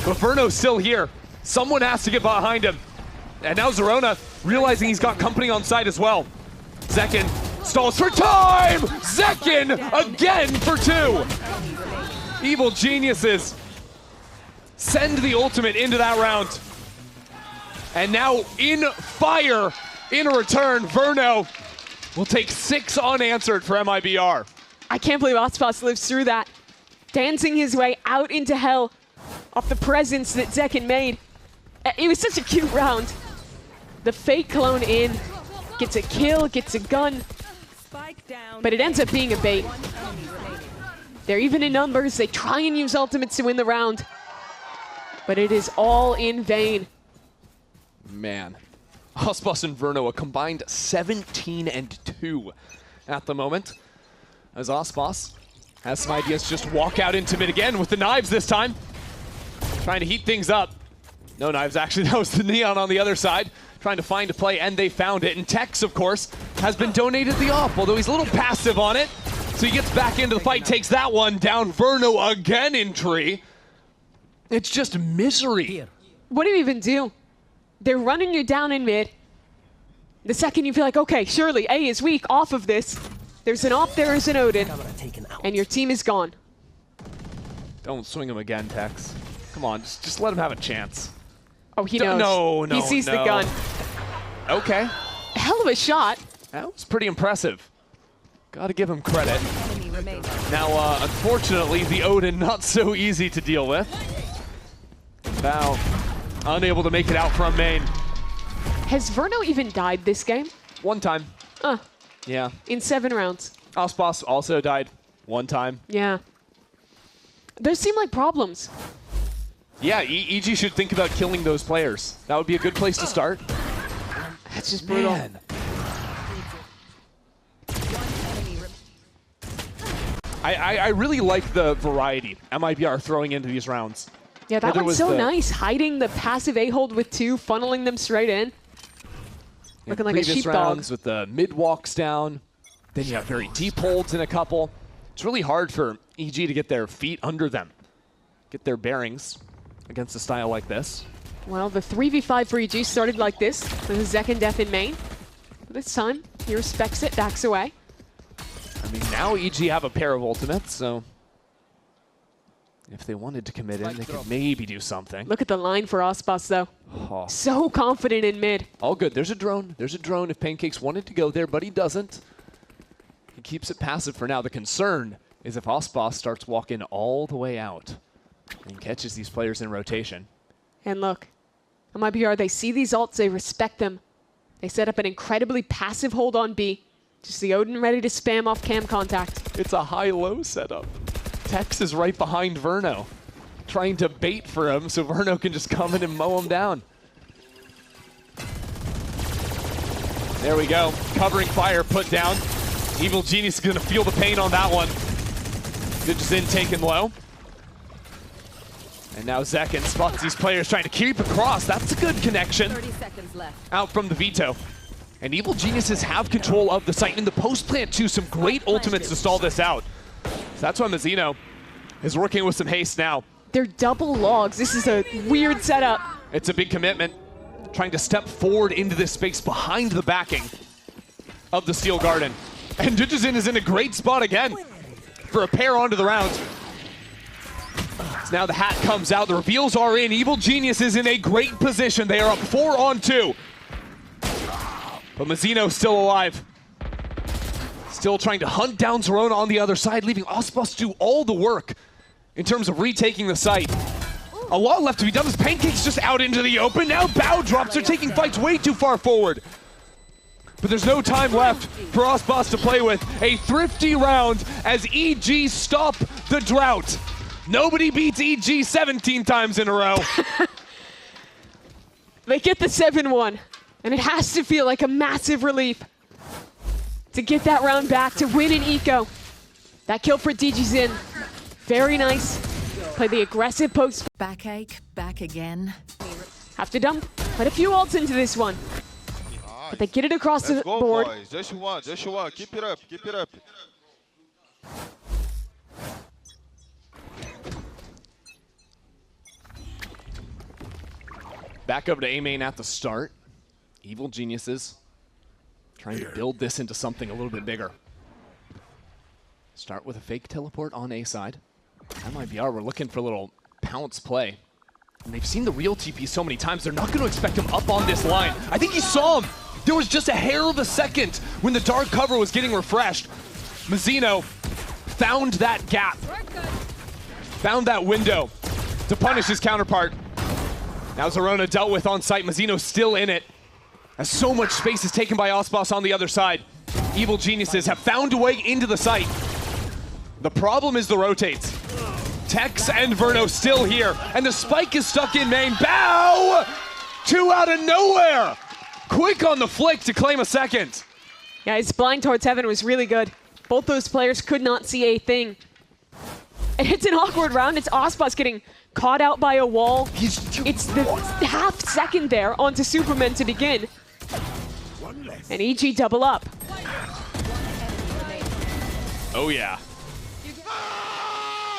but Verno's still here. Someone has to get behind him. And now Zerona realizing he's got company on side as well. Zekin stalls for time! Zekin again for 2! Evil Geniuses send the ultimate into that round. And now in fire, in a return, Verno will take 6 unanswered for MIBR. I can't believe Aspas lives through that. Dancing his way out into hell off the presence that Zekin made. It was such a cute round. The fake clone in, gets a kill, gets a gun, but it ends up being a bait. They're even in numbers, they try and use ultimates to win the round, but it is all in vain. Man. Osbos and Verno, a combined 17-2 at the moment. As Osbos has some ideas, just walk out into mid again with the knives this time. Trying to heat things up. No knives, actually. That was the Neon on the other side. Trying to find a play, and they found it. And Tex, of course, has been donated the op, although he's a little passive on it. So he gets back into the fight, takes that one down. Verno again in tree. It's just misery. What do you even do? They're running you down in mid. The second you feel like, okay, surely A is weak off of this. There's an op, there is an Odin, and your team is gone. Don't swing him again, Tex. Come on, just let him have a chance. Oh, he knows. No, He sees the gun. Okay. Hell of a shot. That was pretty impressive. Gotta give him credit. Enemy remaining. Now, unfortunately, the Odin not so easy to deal with. Now, unable to make it out from main. Has Verno even died this game? One time. Yeah. In 7 rounds. Osbos also died one time. Yeah. Those seem like problems. Yeah, EG should think about killing those players. That would be a good place to start. That's just brutal. Man. I really like the variety MIBR throwing into these rounds. Yeah, that Whether one's it so was nice. Hiding the passive A-hold with 2, funneling them straight in. Looking like a previous sheepdog. rounds with the mid walks down. Then you have very deep holds in a couple. It's really hard for EG to get their feet under them. Get their bearings against a style like this. Well, the 3v5 for EG started like this, with a Zek and Death in main. But this time, he respects it, backs away. I mean, now EG have a pair of ultimates, so if they wanted to commit in, they could maybe do something. Look at the line for Osbos, though. Oh. So confident in mid. All good. There's a drone. There's a drone if Pancakes wanted to go there, but he doesn't. He keeps it passive for now. The concern is if Osbos starts walking all the way out and catches these players in rotation. And look, MIBR, they see these ults, they respect them. They set up an incredibly passive hold on B. Just the Odin ready to spam off cam contact. It's a high-low setup. Tex is right behind Verno, trying to bait for him so Verno can just come in and mow him down. There we go. Covering fire put down. Evil Genius is going to feel the pain on that one. Digizin taken low. And now Zekin spots these players trying to keep across. That's a good connection. 30 seconds left. Out from the veto. And Evil Geniuses have control of the site. In the post plant too, some great ultimates to stall this out. So that's why Mazzino is working with some haste now. They're double logs. This is a weird setup. It's a big commitment. Trying to step forward into this space behind the backing of the Steel Garden. And Digizin is in a great spot again for a pair onto the round. So now the hat comes out. The reveals are in. Evil Genius is in a great position. They are up 4 on 2. But Mazzino still alive. Still trying to hunt down Zerona on the other side, leaving Osbos do all the work in terms of retaking the site. A lot left to be done as Pancake's just out into the open. Now Bow drops. They're taking fights way too far forward. But there's no time left for Osbos to play with. A thrifty round as EG stop the drought. Nobody beats EG 17 times in a row. They get the 7-1, and it has to feel like a massive relief to get that round back, to win in eco. That kill for Digizin, very nice. Play the aggressive post. Backache, back again. Have to dump quite a few ults into this one. But they get it across Let's the go, board. boys. Just one, just one. Keep it up, keep it up. Back over to A main at the start. Evil Geniuses trying to build this into something a little bit bigger. Start with a fake teleport on A side. MIBR, we're looking for a little pounce play. And they've seen the real TP so many times, they're not going to expect him up on this line. I think he saw him. There was just a hair of a second when the dark cover was getting refreshed. Mazzino found that gap. Found that window to punish his counterpart. Now Zerona dealt with on site. Mazzino still in it, as so much space is taken by Osbos on the other side. Evil Geniuses have found a way into the site. The problem is the rotates. Tex and Verno still here, and the spike is stuck in main. Bow Two out of nowhere! Quick on the flick to claim a second. Yeah, his blind towards heaven was really good. Both those players could not see a thing. And it's an awkward round. It's Ospas getting caught out by a wall. It's the half second there onto Superman to begin. And EG double up. Oh yeah.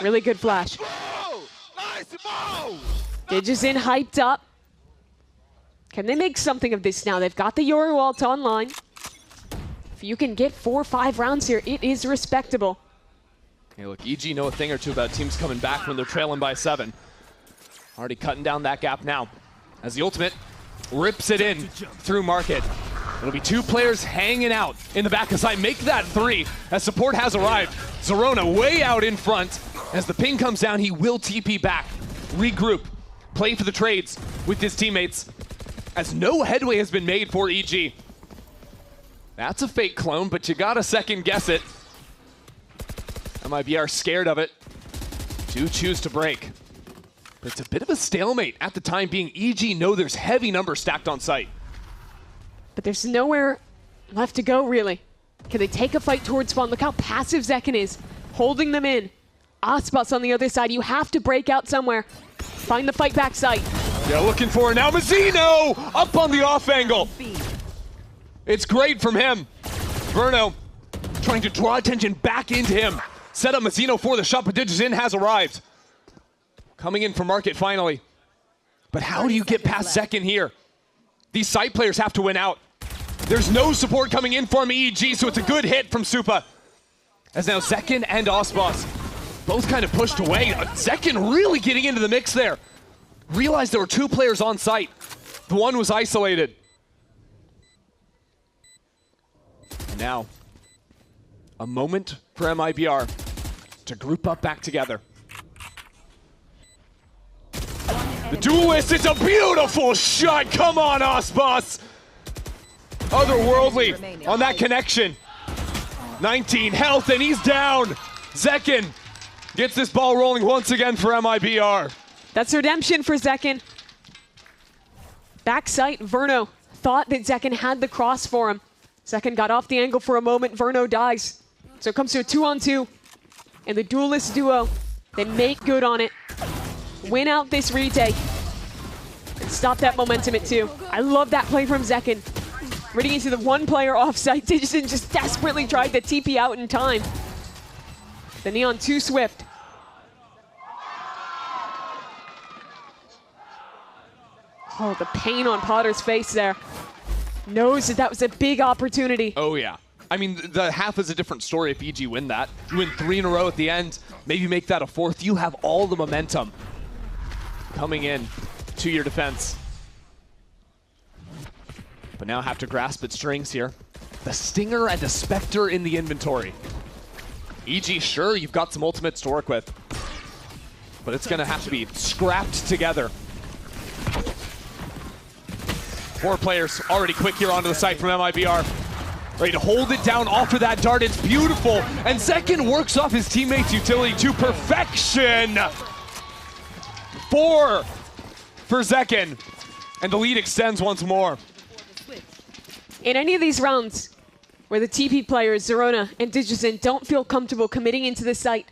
Really good flash. Digizin hyped up. Can they make something of this now? They've got the Yoru ult online. If you can get 4 or 5 rounds here, it is respectable. Hey, look, EG know a thing or two about teams coming back when they're trailing by 7. Already cutting down that gap now. As the ultimate rips it in through market. It'll be 2 players hanging out in the back of side. Make that 3 as support has arrived. Zerona way out in front. As the ping comes down, he will TP back, regroup, play for the trades with his teammates. As no headway has been made for EG. That's a fake clone, but you gotta second guess it. MIBR scared of it. Do choose to break. But it's a bit of a stalemate at the time being. EG know there's heavy numbers stacked on site. But there's nowhere left to go, really. Can they take a fight towards spawn? Look how passive Zekken is, holding them in. Ospas on the other side, you have to break out somewhere. Find the fight back site. Yeah, looking for it now. Mazzino up on the off angle. It's great from him. Verno trying to draw attention back into him. Set up Mazzino for the shot, but Digizin has arrived. Coming in for market finally. But how do you get past Zekken here? These side players have to win out. There's no support coming in from EG, so it's a good hit from Supa. As now Zekken and Ospas both kind of pushed away. Zekken really getting into the mix there. Realized there were 2 players on site. The one was isolated. And now, a moment for MIBR to group up back together. The duelist, it's a beautiful shot. Come on, Ospas. Otherworldly on that connection. 19 health, and he's down. Zekken gets this ball rolling once again for MIBR. That's redemption for Zekken. Backside, Verno thought that Zekken had the cross for him. Zekken got off the angle for a moment, Verno dies. So it comes to a 2-on-2. And the duelist duo, they make good on it. Win out this retake. And stop that momentum at 2. I love that play from Zekken. Running into the 1 player offsite, Digizin just desperately tried to TP out in time. The Neon too swift. Oh, the pain on Potter's face there. Knows that that was a big opportunity. Oh, yeah. I mean, the half is a different story if EG win that. You win 3 in a row at the end, maybe make that a 4th. You have all the momentum coming in to your defense. But now have to grasp its strings here. The Stinger and the Spectre in the inventory. EG, sure, you've got some ultimates to work with. But it's going to have to be scrapped together. 4 players already quick here onto the site from MIBR. Ready to hold it down off of that dart. It's beautiful. And Zekken works off his teammate's utility to perfection. 4 for Zekken. And the lead extends once more. In any of these rounds where the TP players, Zerona and Digizin, don't feel comfortable committing into the site,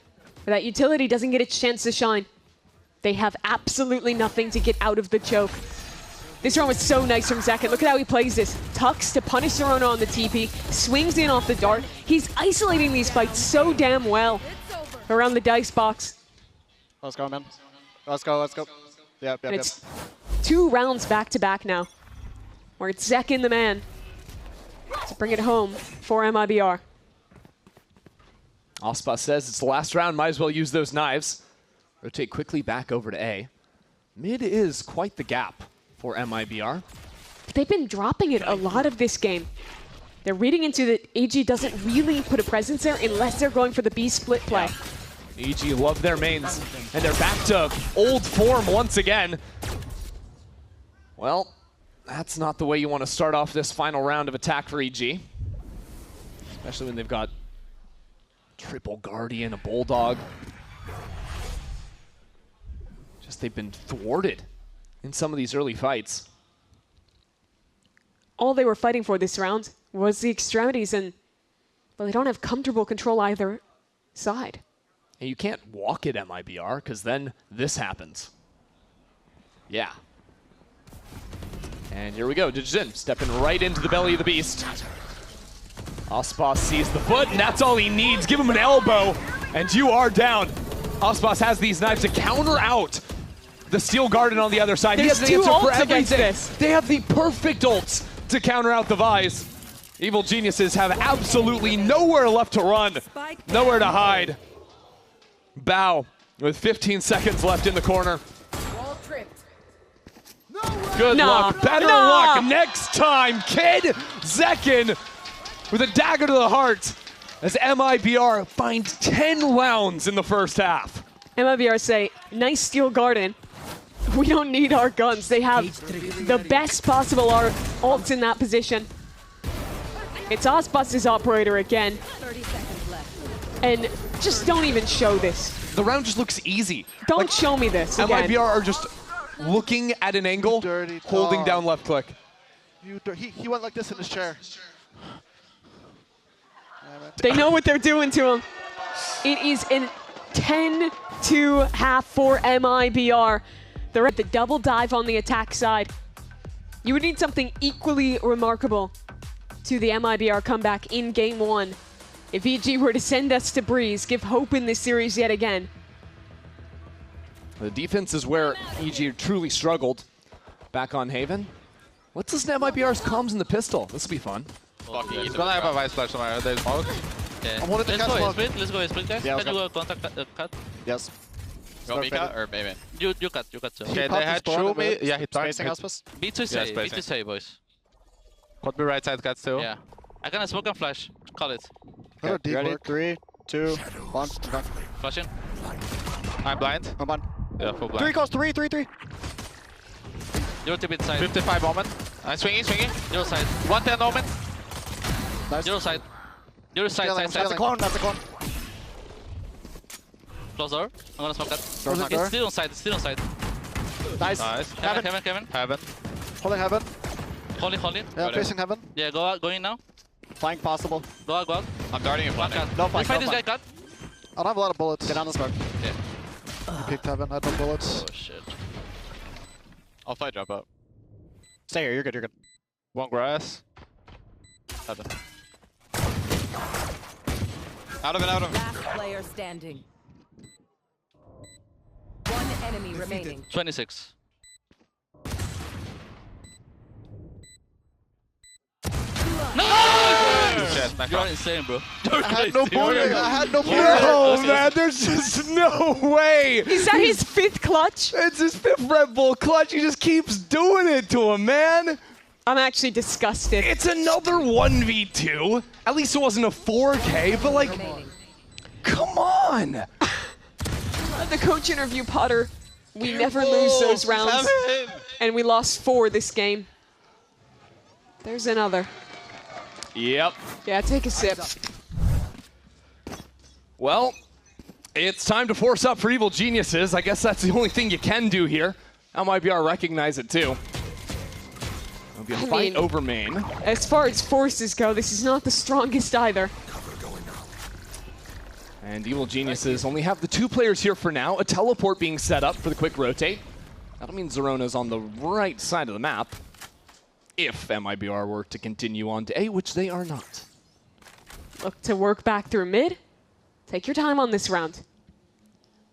where that utility doesn't get its chance to shine, they have absolutely nothing to get out of the choke. This round was so nice from Zekken. Look at how he plays this. Tucks to punish Zerona on the TP, swings in off the dart. He's isolating these fights so damn well around the dice box. Let's go, man. Let's go, let's go. Yep. And it's 2 rounds back-to-back now, where it's Zekken the man to bring it home for MIBR. Ospas says it's the last round, might as well use those knives. Rotate quickly back over to A. Mid is quite the gap for MIBR. They've been dropping it a lot of this game. They're reading into that AG doesn't really put a presence there unless they're going for the B split play. Yeah. EG love their mains, and they're back to old form once again. Well, that's not the way you want to start off this final round of attack for EG. Especially when they've got triple Guardian, a Bulldog. Just they've been thwarted in some of these early fights. all they were fighting for this round was the extremities, and well, they don't have comfortable control either side. And you can't walk at MIBR, because then this happens. Yeah. And here we go, Dijin stepping right into the belly of the beast. Aspas sees the foot, and that's all he needs. Give him an elbow, and you are down. Aspas has these knives to counter out the Steel Garden on the other side. There's he has an two answer for ults against everything. this. They have the perfect ults to counter out the Vise. Evil Geniuses have absolutely nowhere left to run, nowhere to hide. Bao with 15 seconds left in the corner. Good luck, better luck next time, kid. Zekin with a dagger to the heart as MIBR find 10 rounds in the first half. MIBR say, nice Steel Garden. We don't need our guns. They have the best possible ults in that position. It's Aspas' operator again. 30 seconds left. And just don't even show this. The round just looks easy. Don't show me this again. MIBR are just looking at an angle, holding down left click. He went like this in his chair. They know what they're doing to him. It is a 10-2 half for MIBR. They're at the double dive on the attack side. You would need something equally remarkable to the MIBR comeback in game one. If EG were to send us to Breeze, give hope in this series yet again. The defense is where EG truly struggled. Back on Haven. Let's listen to MIBR's comms in the pistol. This will be fun. He's gonna have a Vice Flash somewhere. There's smoke. Okay. I'm holding the Let's cat go smoke. split. Let's go split, guys. Yeah, Can you contact cut? Yes. Go Mika or Baby? You cut. So. Okay, popped they had his spawn True Me. and Yeah, he tried. Spacing Aspas. B2 Yeah, say, spacing. B2 say, boys. Could be right side cats too. Yeah. I can smoke and flash. Call it. Okay, deep ready? work. 3, 2, 1. I'm gone. Flashing. I'm blind. I'm on. Yeah, full 3 blind. calls. 3. Zero to bit side. 55 moment. I'm swinging. Zero side. 110 moment. Nice. Zero side. Zero side, Stealing, side, that's a side. clone. That's a clone. Close door. I'm gonna smoke that. Door's not door. It's still on side. It's still on side. Nice. Nice. Heaven. Heaven. Holding heaven. Hold it. Yeah, Ready. facing heaven. Yeah, go out. Go in now. Flank possible. Go out. I'm darting in One front. cut. No Let's flank, fight no this guy, flank. cut. I don't have a lot of bullets. Get on the smoke. Yeah. He picked heaven. I had no bullets. Oh shit. I'll fly drop up. Stay here. You're good. One grass. Heaven. Out of it. Last player standing. One enemy remaining. 26. Chest, my You're front. insane, bro. I had no bullets. I had no bullets. No, man, there's just no way. Is that his 5th clutch? It's his 5th Red Bull clutch. He just keeps doing it to him, man. I'm actually disgusted. It's another 1v2. At least it wasn't a 4K, but like, Remaining. come on. The coach interview, Potter. We never lose those rounds. And we lost 4 this game. There's another. Yep. Yeah, take a sip. Well, it's time to force up for Evil Geniuses. I guess that's the only thing you can do here. MIBR recognize it too. It'll be a fight over main. As far as forces go, this is not the strongest either. And Evil Geniuses only have the 2 players here for now. A teleport being set up for the quick rotate. That'll mean Zerona's on the right side of the map. If MIBR were to continue on to A, which they are not. Look to work back through mid. Take your time on this round.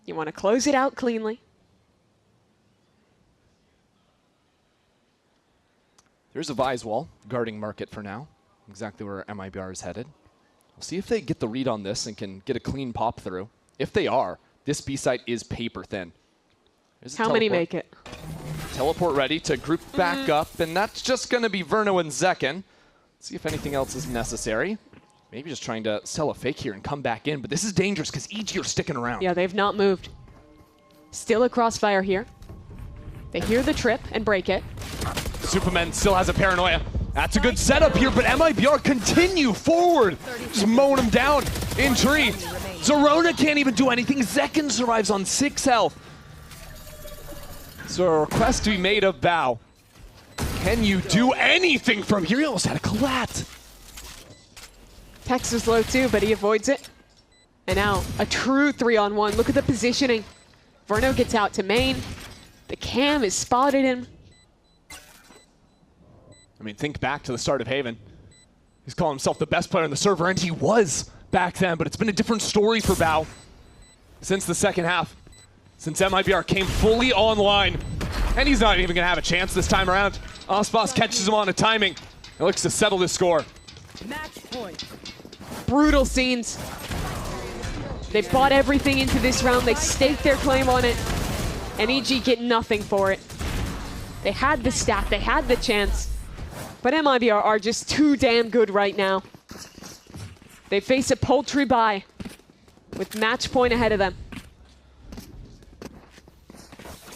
You want to close it out cleanly. There's a Vise wall guarding market for now. Exactly where MIBR is headed. We'll see if they get the read on this and can get a clean pop through. If they are, this B site is paper thin. How many make it? Teleport ready to group back up, and that's just going to be Verno and Zekin. See if anything else is necessary. Maybe just trying to sell a fake here and come back in, but this is dangerous because EG are sticking around. Yeah, they've not moved. Still a crossfire here. They hear the trip and break it. Superman still has a paranoia. That's a good setup here, but MIBR continue forward. Just mowing him down in tree. Zerona can't even do anything. Zekin survives on 6 health. So a request to be made of Bao. Can you do anything from here? He almost had a collat. Tex is low too, but he avoids it. And now a true 3-on-1. Look at the positioning. Verno gets out to main. The cam has spotted him. I mean, think back to the start of Haven. He's calling himself the best player on the server, and he was back then, but it's been a different story for Bao since the second half, since MIBR came fully online. And he's not even going to have a chance this time around. Osbos catches him on a timing. He looks to settle this score. Match point. Brutal scenes. They bought everything into this round. They staked their claim on it. And EG get nothing for it. They had the stack. They had the chance. But MIBR are just too damn good right now. They face a paltry bye with match point ahead of them.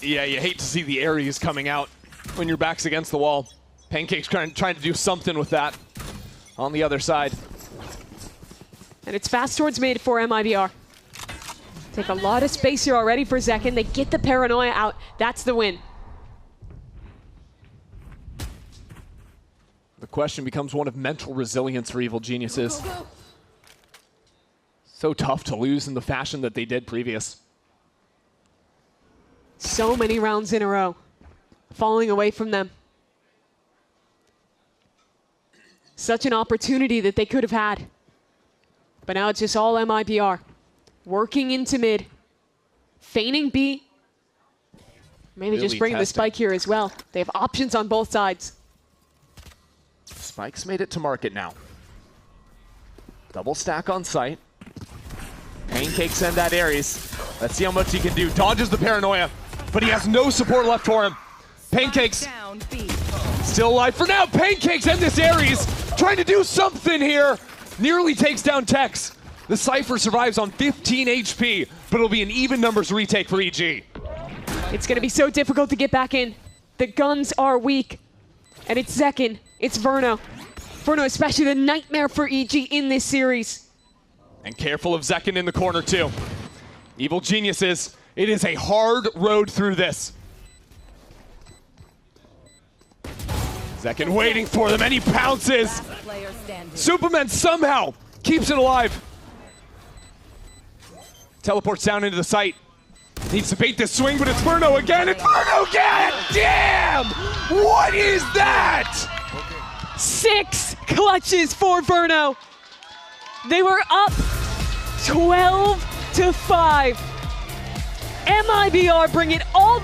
Yeah, you hate to see the Ares coming out when your back's against the wall. Pancake's trying to do something with that on the other side. And it's fast towards mid for MIBR. Take a lot of space here already for Zekin. They get the paranoia out. That's the win. The question becomes one of mental resilience for Evil Geniuses. So tough to lose in the fashion that they did previous. So many rounds in a row, falling away from them. Such an opportunity that they could have had. But now it's just all MIBR. Working into mid. Feigning B. Maybe Really just bringing the spike here as well. They have options on both sides. Spike's made it to market now. Double stack on site. Pancake send that Ares. Let's see how much he can do. Dodges the paranoia, but he has no support left for him. Pancakes still alive for now. Pancakes and this Ares trying to do something here. Nearly takes down Tex. The Cypher survives on 15 HP, but it'll be an even numbers retake for EG. It's going to be so difficult to get back in. The guns are weak. And it's Zekin. It's Verno. Verno, especially the nightmare for EG in this series. And careful of Zekin in the corner too. Evil Geniuses, it is a hard road through this. Zekin waiting for them and he pounces. Superman somehow keeps it alive. Teleports down into the site. Needs to bait this swing, but it's Verno again. It's Verno again! Damn! What is that? 6 clutches for Verno. They were up 12-5. MIBR bring it all the